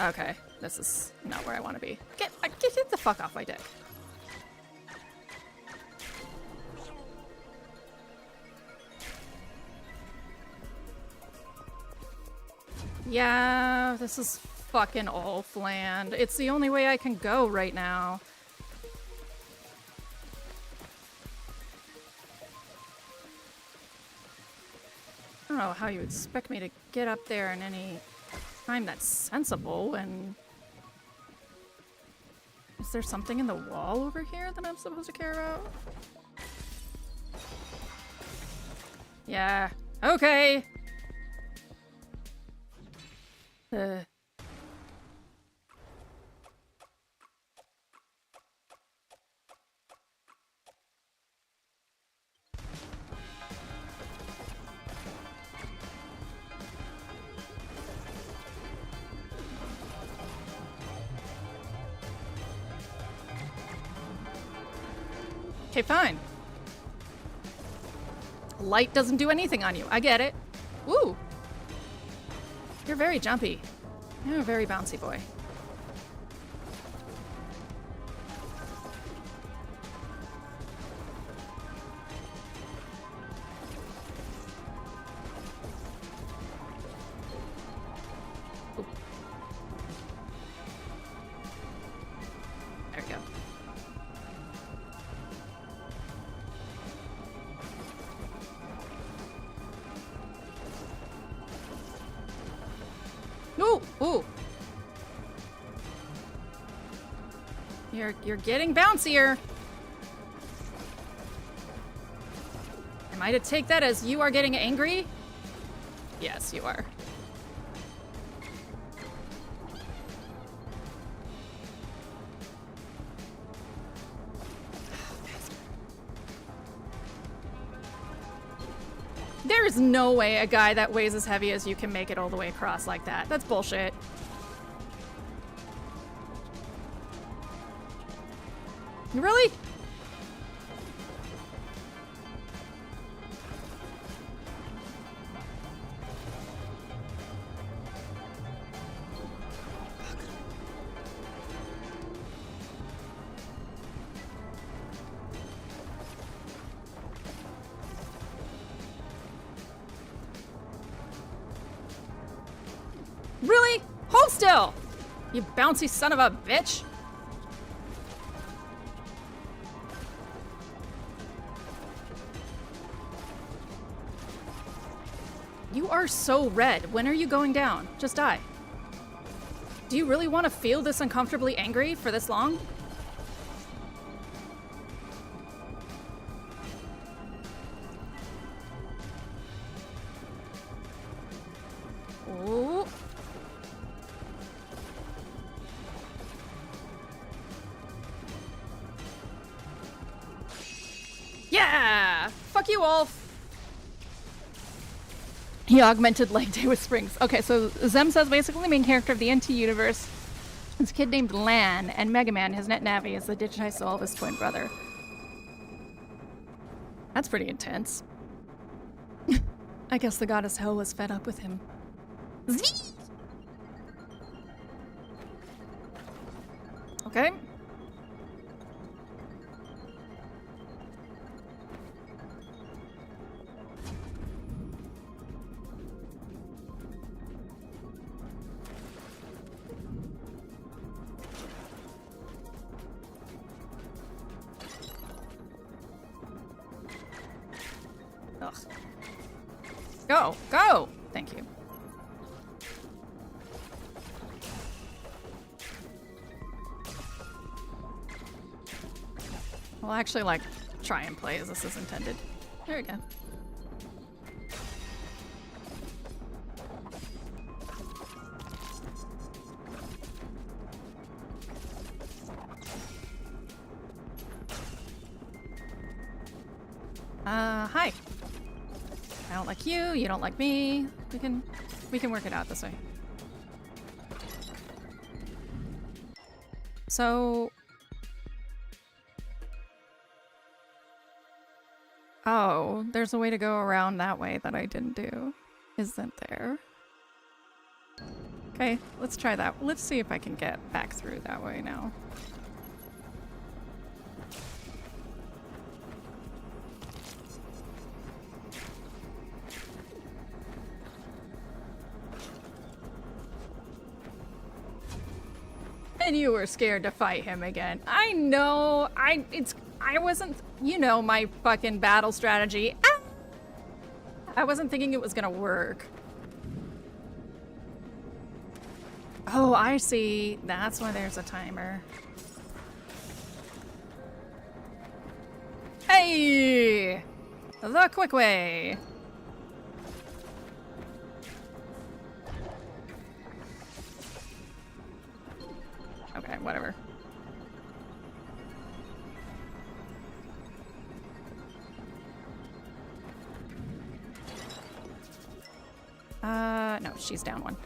Okay, this is not where I want to be. Get the fuck off my dick. Yeah, this is fucking Ulf land. It's the only way I can go right now. I don't know how you expect me to get up there in any time that's sensible, and... Is there something in the wall over here that I'm supposed to care about? Yeah, okay! Okay, fine. Light doesn't do anything on you. I get it. Woo! You're very jumpy. You're a very bouncy boy. Ooh. There we go. Ooh, ooh. You're getting bouncier. Am I to take that as you are getting angry? Yes, you are. There is no way a guy that weighs as heavy as you can make it all the way across like that. That's bullshit. Really? Really? Hold still! You bouncy son of a bitch! You are so red. When are you going down? Just die. Do you really want to feel this uncomfortably angry for this long? Oh. Yeah! Fuck you, Wolf! He augmented leg day with springs. Okay, so Zem says basically the main character of the NT universe is a kid named Lan, and Mega Man, his net Navi, is the digitized soul of his twin brother. That's pretty intense. I guess the goddess Hell was fed up with him. Okay. Ugh. Go! Go! Thank you. We'll actually, like, try and play as this is intended. There we go. Hi. I don't like you, you don't like me. We can work it out this way. So... Oh, there's a way to go around that way that I didn't do. Isn't there? Okay, let's try that. Let's see if I can get back through that way now. And you were scared to fight him again. I know. I wasn't, you know, my fucking battle strategy. Ah! I wasn't thinking it was gonna work. Oh, I see. That's why there's a timer. Hey! The quick way. Okay, whatever. No, she's down one.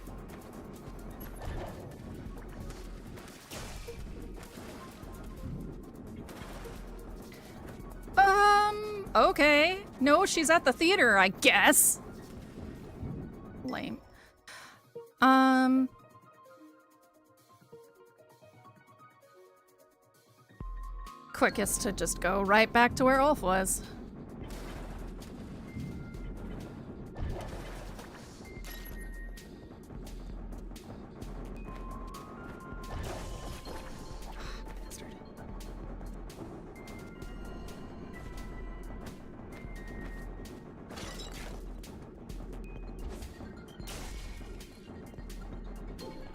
Okay. No, she's at the theater, I guess. Lame. Quickest to just go right back to where Ulf was. Bastard.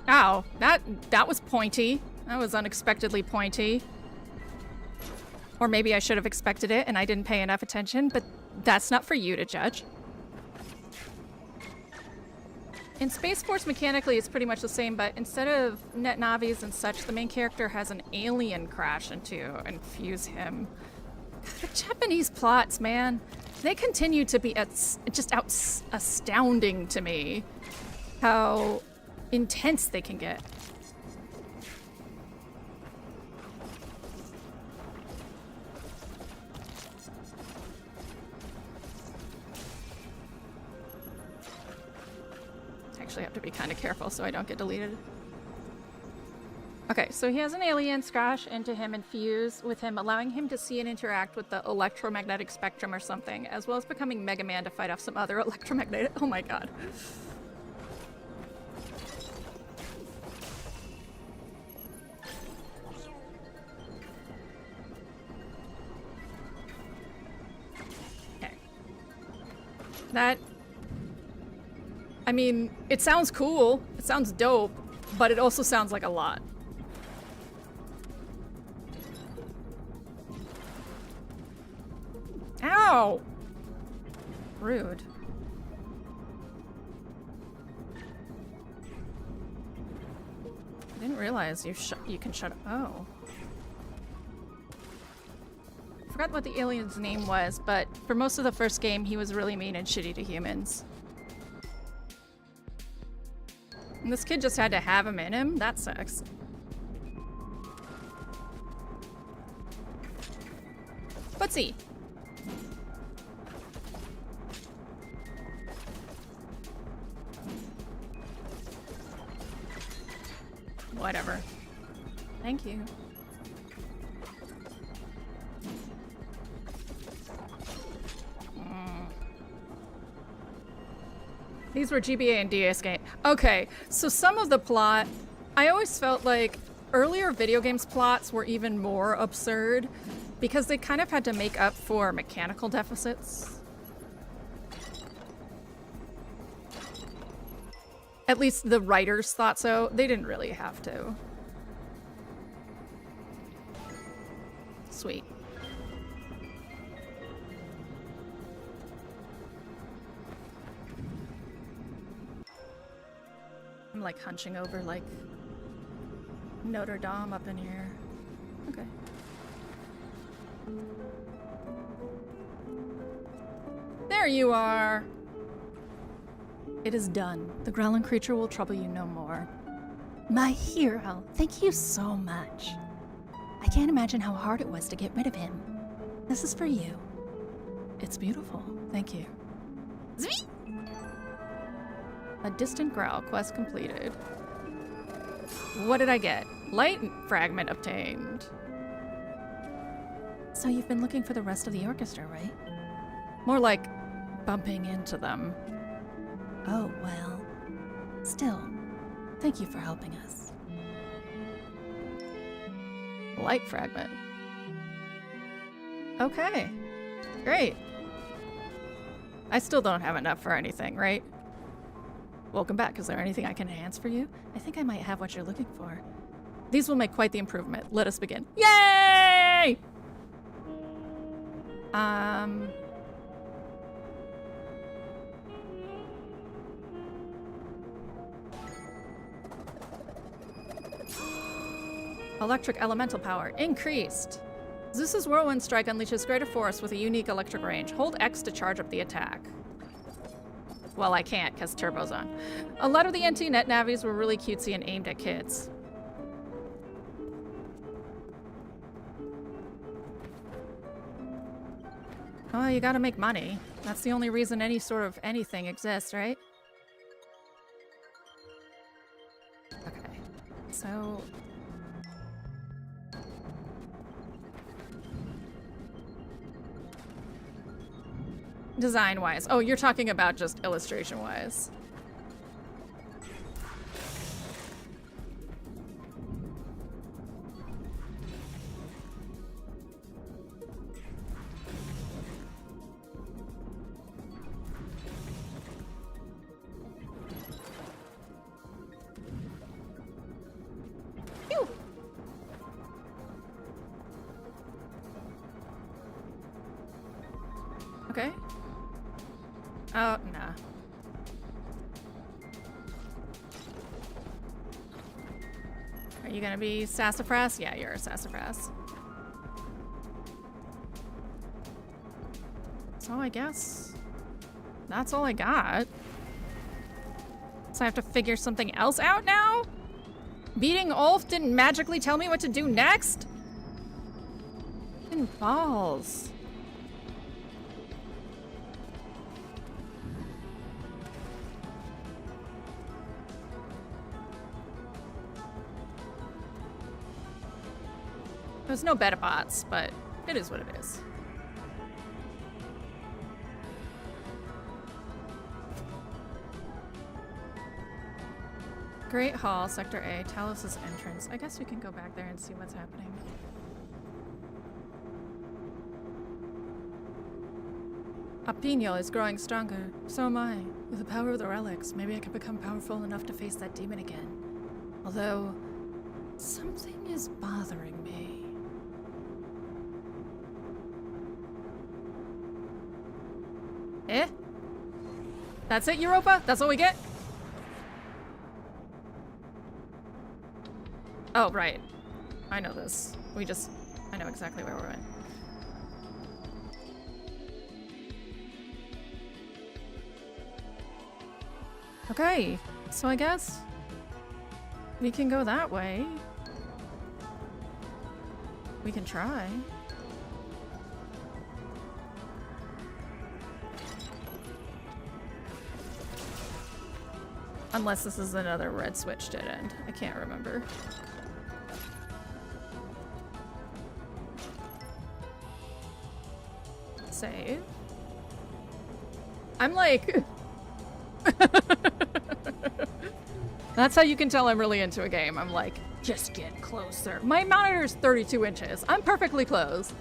Ow, that was pointy. That was unexpectedly pointy. Or maybe I should have expected it and I didn't pay enough attention, but that's not for you to judge. In Space Force, mechanically, it's pretty much the same, but instead of net navis and such, the main character has an alien crash into and fuse him. The Japanese plots, man, they continue to be just astounding to me. How intense they can get. Actually have to be kind of careful so I don't get deleted. Okay, so he has an alien crash into him and fuse with him, allowing him to see and interact with the electromagnetic spectrum or something, as well as becoming Mega Man to fight off some other electromagnetic— oh my god. Okay. I mean, it sounds cool. It sounds dope, but it also sounds like a lot. Ow! Rude. I didn't realize you can shut. Oh. I forgot what the alien's name was, but for most of the first game, he was really mean and shitty to humans. And this kid just had to have him in him? That sucks. Let's see. Whatever. Thank you. These were GBA and DS game. Okay, so some of the plot, I always felt like earlier video games plots were even more absurd because they kind of had to make up for mechanical deficits. At least the writers thought so. They didn't really have to. Sweet. I'm like hunching over like Notre Dame up in here. Okay. There you are! It is done. The growling creature will trouble you no more. My hero, thank you so much. I can't imagine how hard it was to get rid of him. This is for you. It's beautiful. Thank you. Zee! A distant growl. Quest completed. What did I get? Light fragment obtained. So you've been looking for the rest of the orchestra, right? More like bumping into them. Oh, well. Still, thank you for helping us. Light fragment. Okay. Great. I still don't have enough for anything, right? Welcome back. Is there anything I can enhance for you? I think I might have what you're looking for. These will make quite the improvement. Let us begin. Yay! Electric elemental power increased. Zeus's whirlwind strike unleashes greater force with a unique electric range. Hold X to charge up the attack. Well, I can't because turbo's on. A lot of the NT net navies were really cutesy and aimed at kids. Oh, you gotta make money. That's the only reason any sort of anything exists, right? Okay, so... Design-wise. Oh, you're talking about just illustration-wise. Phew. Okay. Oh, nah. Are you gonna be sassafras? Yeah, you're a sassafras. So I guess that's all I got. So I have to figure something else out now? Beating Ulf didn't magically tell me what to do next? Fucking balls. There's no beta bots, but it is what it is. Great Hall, Sector A, Talos' entrance. I guess we can go back there and see what's happening. Apino is growing stronger. So am I. With the power of the relics, maybe I can become powerful enough to face that demon again. Although, something is bothering me. Eh? That's it, Europa? That's all we get? Oh, right. I know this. I know exactly where we're at. Okay, so I guess we can go that way. We can try. Unless this is another red switch dead end. I can't remember. Save. I'm like... That's how you can tell I'm really into a game. I'm like, just get closer. My monitor's 32 inches. I'm perfectly close.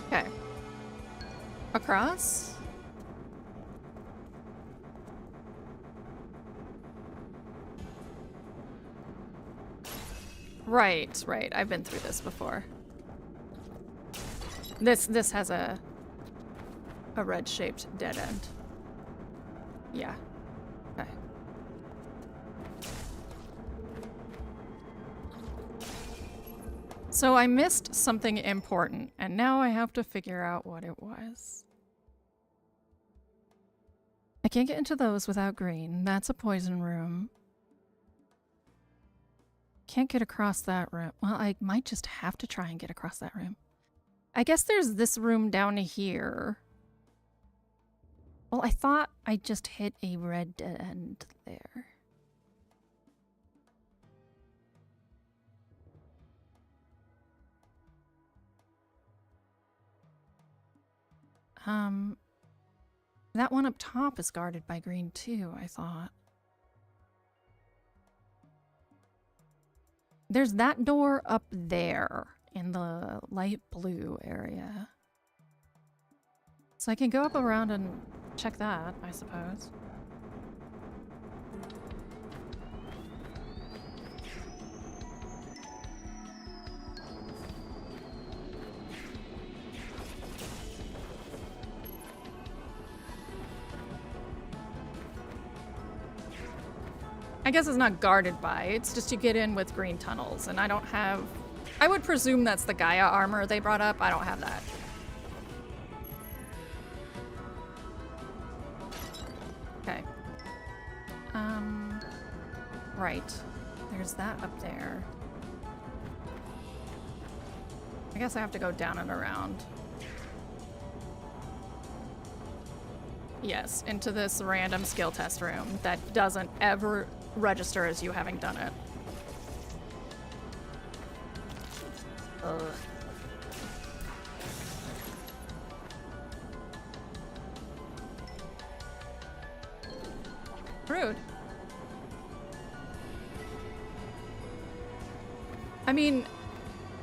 Okay. Across? Right, right. I've been through this before. This has a red-shaped dead end. Yeah. Okay. So I missed something important, and now I have to figure out what it was. I can't get into those without green. That's a poison room. Can't get across that room. Well, I might just have to try and get across that room. I guess there's this room down here. Well, I thought I just hit a red dead end there. That one up top is guarded by green too, I thought. There's that door up there in the light blue area. So I can go up around and check that, I suppose. I guess it's not guarded by, it's just you get in with green tunnels, and I don't have... I would presume that's the Gaia armor they brought up. I don't have that. Okay. Right. There's that up there. I guess I have to go down and around. Yes, into this random skill test room that doesn't ever register as you having done it. Ugh. Rude. I mean,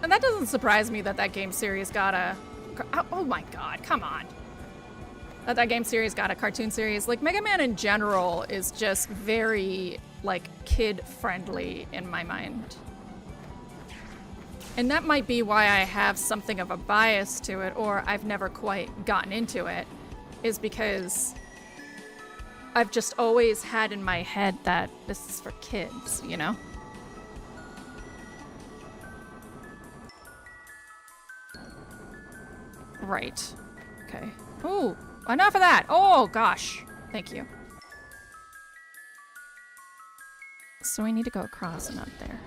and that doesn't surprise me that that game series got a... Oh my god, come on. That game series got a cartoon series. Like, Mega Man in general is just very, like, kid-friendly in my mind. And that might be why I have something of a bias to it, or I've never quite gotten into it, is because I've just always had in my head that this is for kids, you know? Right. Okay. Ooh, enough of that! Oh, gosh. Thank you. So we need to go across and up there.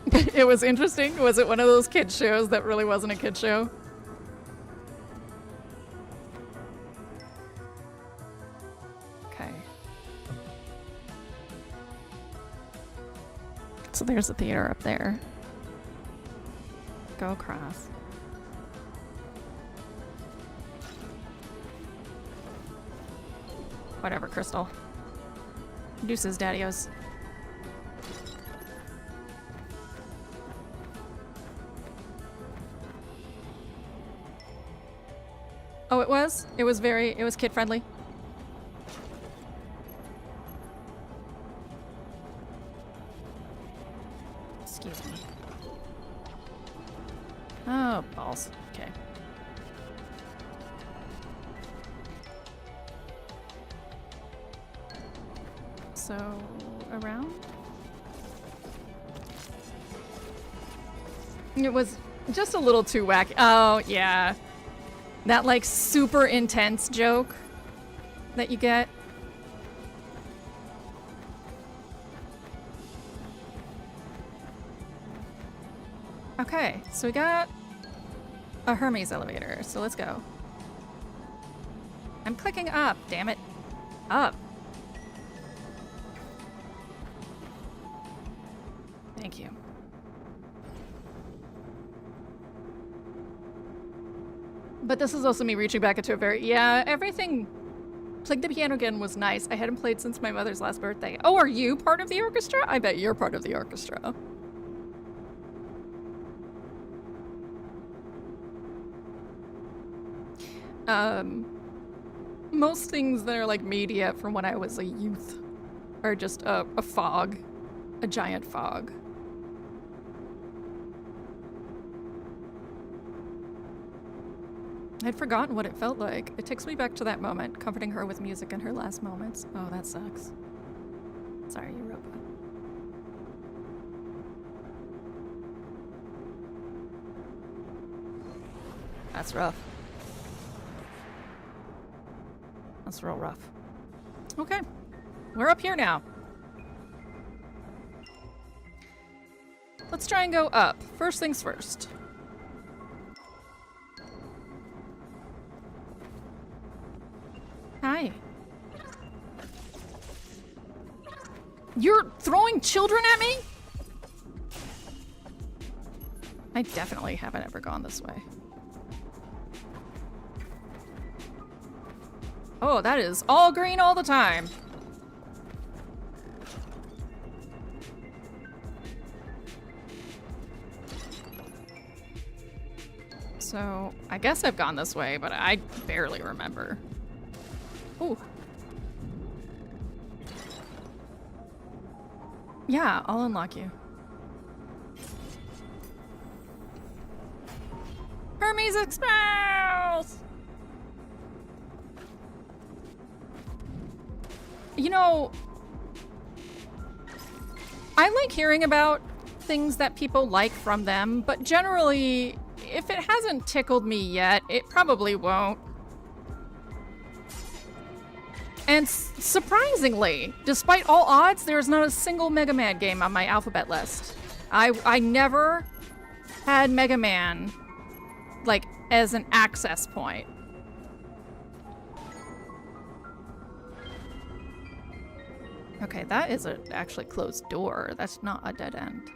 Okay. It was interesting. Was it one of those kid shows that really wasn't a kid show? So there's the theater up there. Go across. Whatever, Crystal. Deuces, daddios. Oh, it was? It was kid-friendly. Excuse me. Oh, balls. Okay. So, around? It was just a little too wacky. Oh, yeah. That, like, super intense joke that you get. Okay, so we got a Hermes elevator, so let's go. I'm clicking up, damn it. Up. Thank you. But this is also me reaching back into a very, yeah, everything. Playing the piano again was nice. I hadn't played since my mother's last birthday. Oh, are you part of the orchestra? I bet you're part of the orchestra. Most things that are like media from when I was a youth are just a fog. A giant fog. I'd forgotten what it felt like. It takes me back to that moment, comforting her with music in her last moments. Oh, that sucks. Sorry, Europa. That's rough. That's real rough. Okay. We're up here now. Let's try and go up. First things first. Hi. You're throwing children at me? I definitely haven't ever gone this way. Oh, that is all green all the time. So, I guess I've gone this way, but I barely remember. Ooh. Yeah, I'll unlock you. Hermes expels! You know, I like hearing about things that people like from them, but generally, if it hasn't tickled me yet, it probably won't. And surprisingly, despite all odds, there's not a single Mega Man game on my alphabet list. I never had Mega Man, like, as an access point. Okay, that is a actually closed door. That's not a dead end.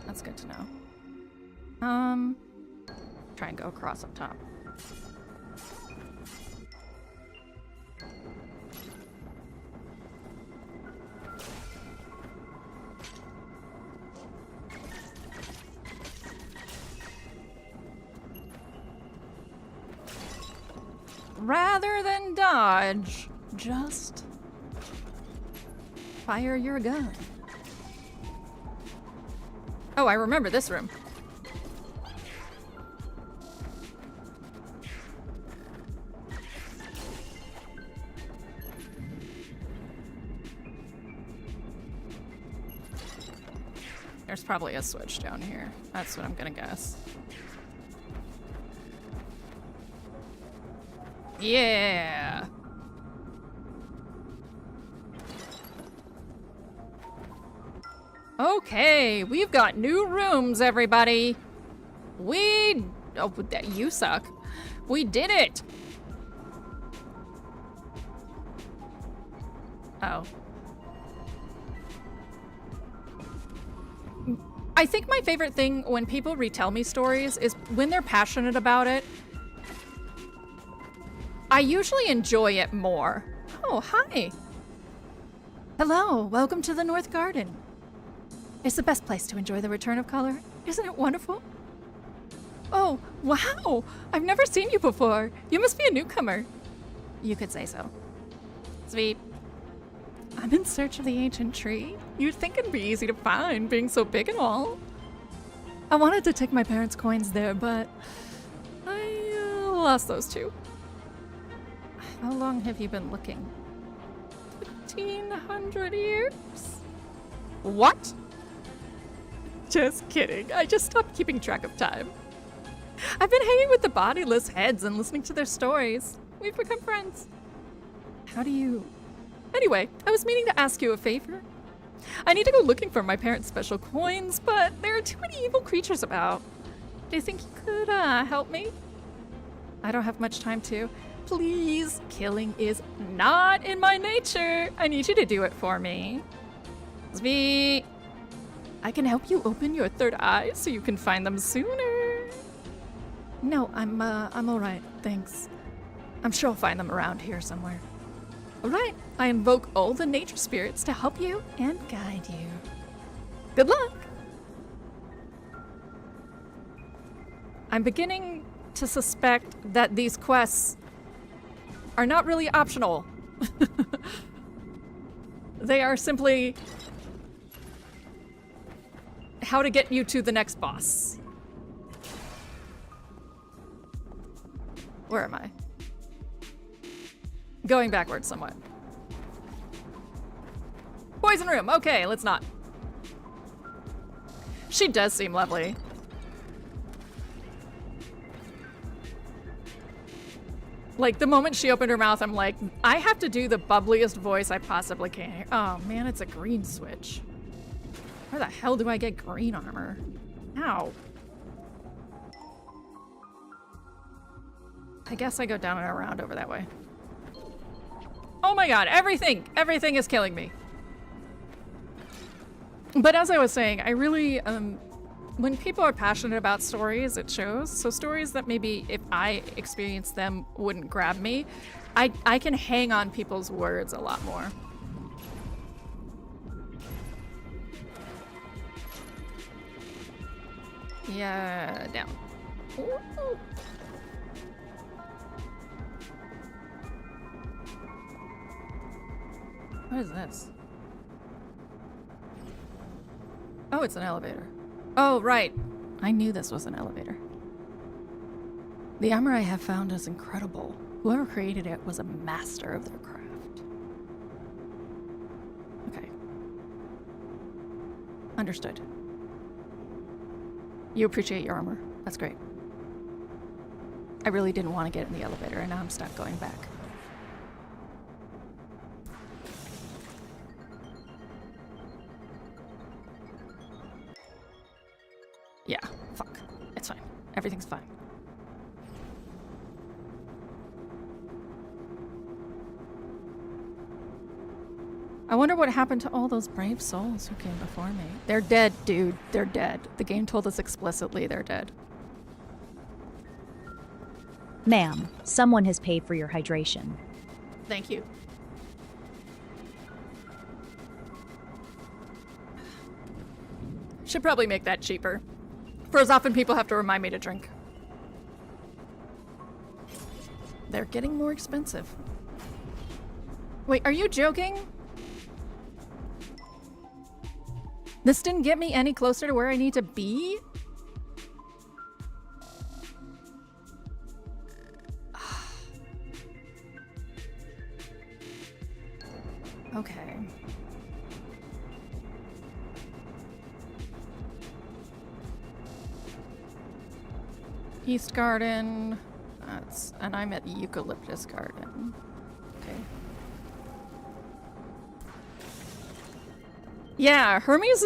That's good to know. Try and go across up top. Rather than dodge, just fire your gun. Oh, I remember this room. There's probably a switch down here. That's what I'm gonna guess. Yeah. Okay, we've got new rooms, everybody. Oh, you suck. We did it. Oh. I think my favorite thing when people retell me stories is when they're passionate about it. I usually enjoy it more. Oh, hi. Hello, welcome to the North Garden. It's the best place to enjoy the return of color. Isn't it wonderful? Oh, wow! I've never seen you before. You must be a newcomer. You could say so. Sweet. I'm in search of the ancient tree. You'd think it'd be easy to find, being so big and all. I wanted to take my parents' coins there, but I lost those too. How long have you been looking? 1,500 years? What? Just kidding. I just stopped keeping track of time. I've been hanging with the bodiless heads and listening to their stories. We've become friends. How do you... Anyway, I was meaning to ask you a favor. I need to go looking for my parents' special coins, but there are too many evil creatures about. Do you think you could help me? I don't have much time to. Please, killing is not in my nature. I need you to do it for me. Sweet. I can help you open your third eye so you can find them sooner. No, I'm all right, thanks. I'm sure I'll find them around here somewhere. All right, I invoke all the nature spirits to help you and guide you. Good luck! I'm beginning to suspect that these quests are not really optional. They are simply how to get you to the next boss. Where am I? Going backwards somewhat. Poison room. Okay, let's not. She does seem lovely. Like, the moment she opened her mouth, I'm like, I have to do the bubbliest voice I possibly can. Oh, man, it's a green switch. Where the hell do I get green armor? Ow. I guess I go down and around over that way. Oh my god, everything is killing me. But as I was saying, I really, when people are passionate about stories, it shows. So stories that maybe if I experienced them wouldn't grab me, I can hang on people's words a lot more. Yeah, down. Ooh. What is this? Oh, it's an elevator. Oh, right. I knew this was an elevator. The armor I have found is incredible. Whoever created it was a master of their craft. Okay. Understood. You appreciate your armor. That's great. I really didn't want to get in the elevator, and now I'm stuck going back. Yeah, fuck. It's fine. Everything's fine. I wonder what happened to all those brave souls who came before me. They're dead, dude. They're dead. The game told us explicitly they're dead. Ma'am, someone has paid for your hydration. Thank you. Should probably make that cheaper. For as often people have to remind me to drink. They're getting more expensive. Wait, are you joking? This didn't get me any closer to where I need to be? Okay. East Garden. And I'm at Eucalyptus Garden. Okay. Yeah, Hermes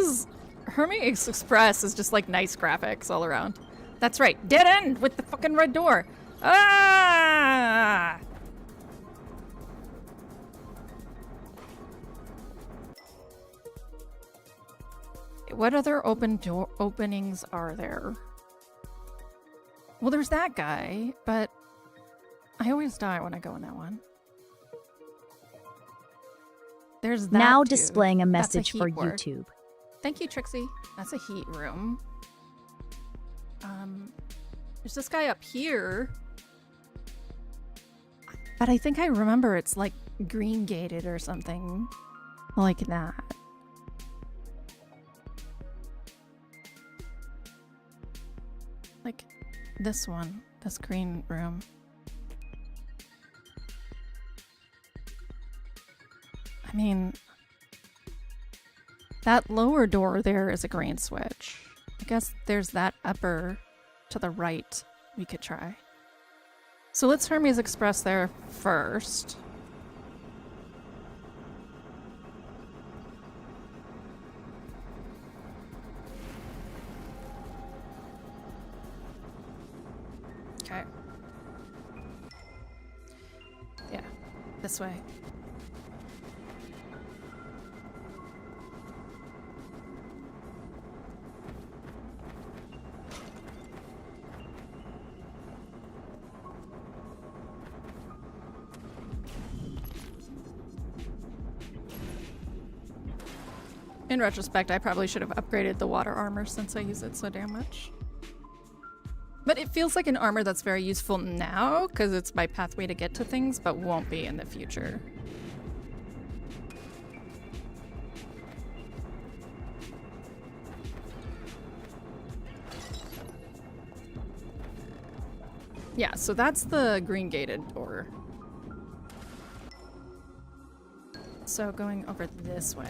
Express is just like nice graphics all around. That's right. Dead end with the fucking red door. Ah! what other openings are there? Well, there's that guy, but I always die when I go in that one. There's that Now too. displaying a That's message for heat ward. YouTube. Thank you, Trixie. That's a heat room. There's this guy up here. But I think I remember it's like green gated or something like that. Like this one, this green room. I mean, that lower door there is a green switch. I guess there's that upper to the right we could try. So let's Hermes Express there first. Okay. Yeah, this way. In retrospect, I probably should have upgraded the water armor since I use it so damn much. But it feels like an armor that's very useful now, because it's my pathway to get to things, but won't be in the future. Yeah, so that's the green gated door. So going over this way.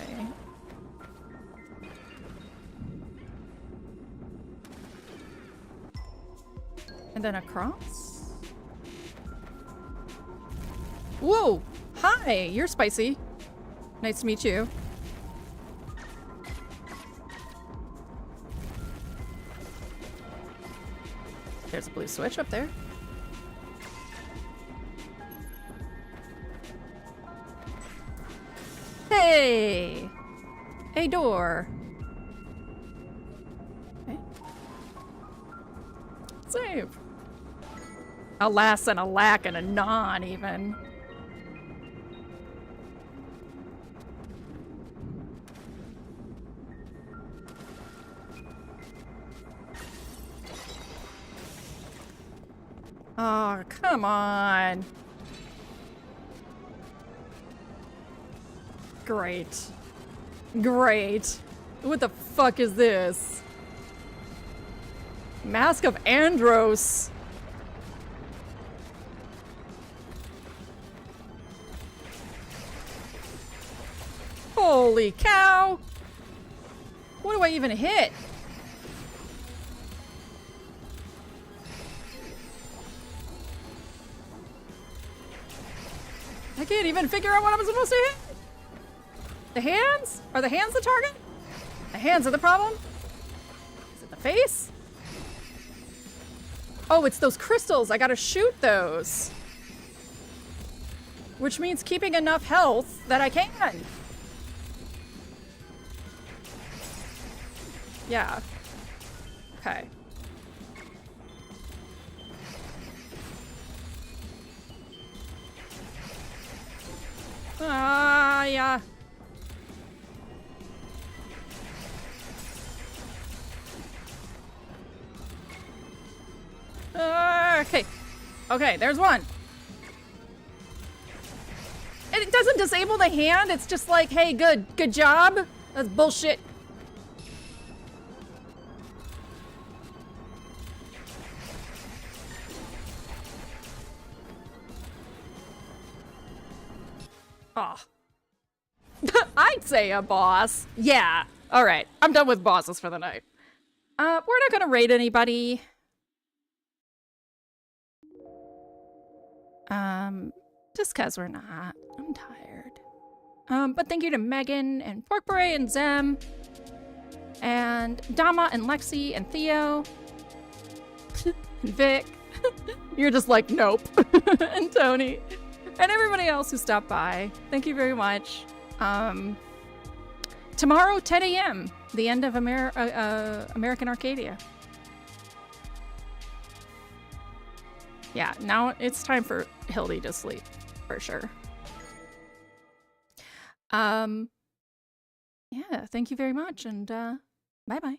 And then across? Whoa! Hi! You're spicy. Nice to meet you. There's a blue switch up there. Hey! A door. Okay. Save. Alas and alack and anon even. Oh, come on. Great. Great. What the fuck is this? Mask of Andros. Holy cow! What do I even hit? I can't even figure out what I'm supposed to hit. The hands? Are the hands the target? The hands are the problem? Is it the face? Oh, it's those crystals. I gotta shoot those. Which means keeping enough health that I can. Yeah. Okay. Ah, yeah. Okay. Okay, there's one. And it doesn't disable the hand. It's just like, hey, good job. That's bullshit. Oh. I'd say a boss. Yeah. All right. I'm done with bosses for the night. We're not gonna raid anybody. Just cause we're not. I'm tired. But thank you to Megan and Pork Beret and Zem and Dama and Lexi and Theo and Vic. You're just like, nope. And Tony. And everybody else who stopped by. Thank you very much. Tomorrow, 10 a.m. The end of American Arcadia. Yeah, now it's time for Hilldy to sleep, for sure. Yeah, thank you very much, and bye-bye.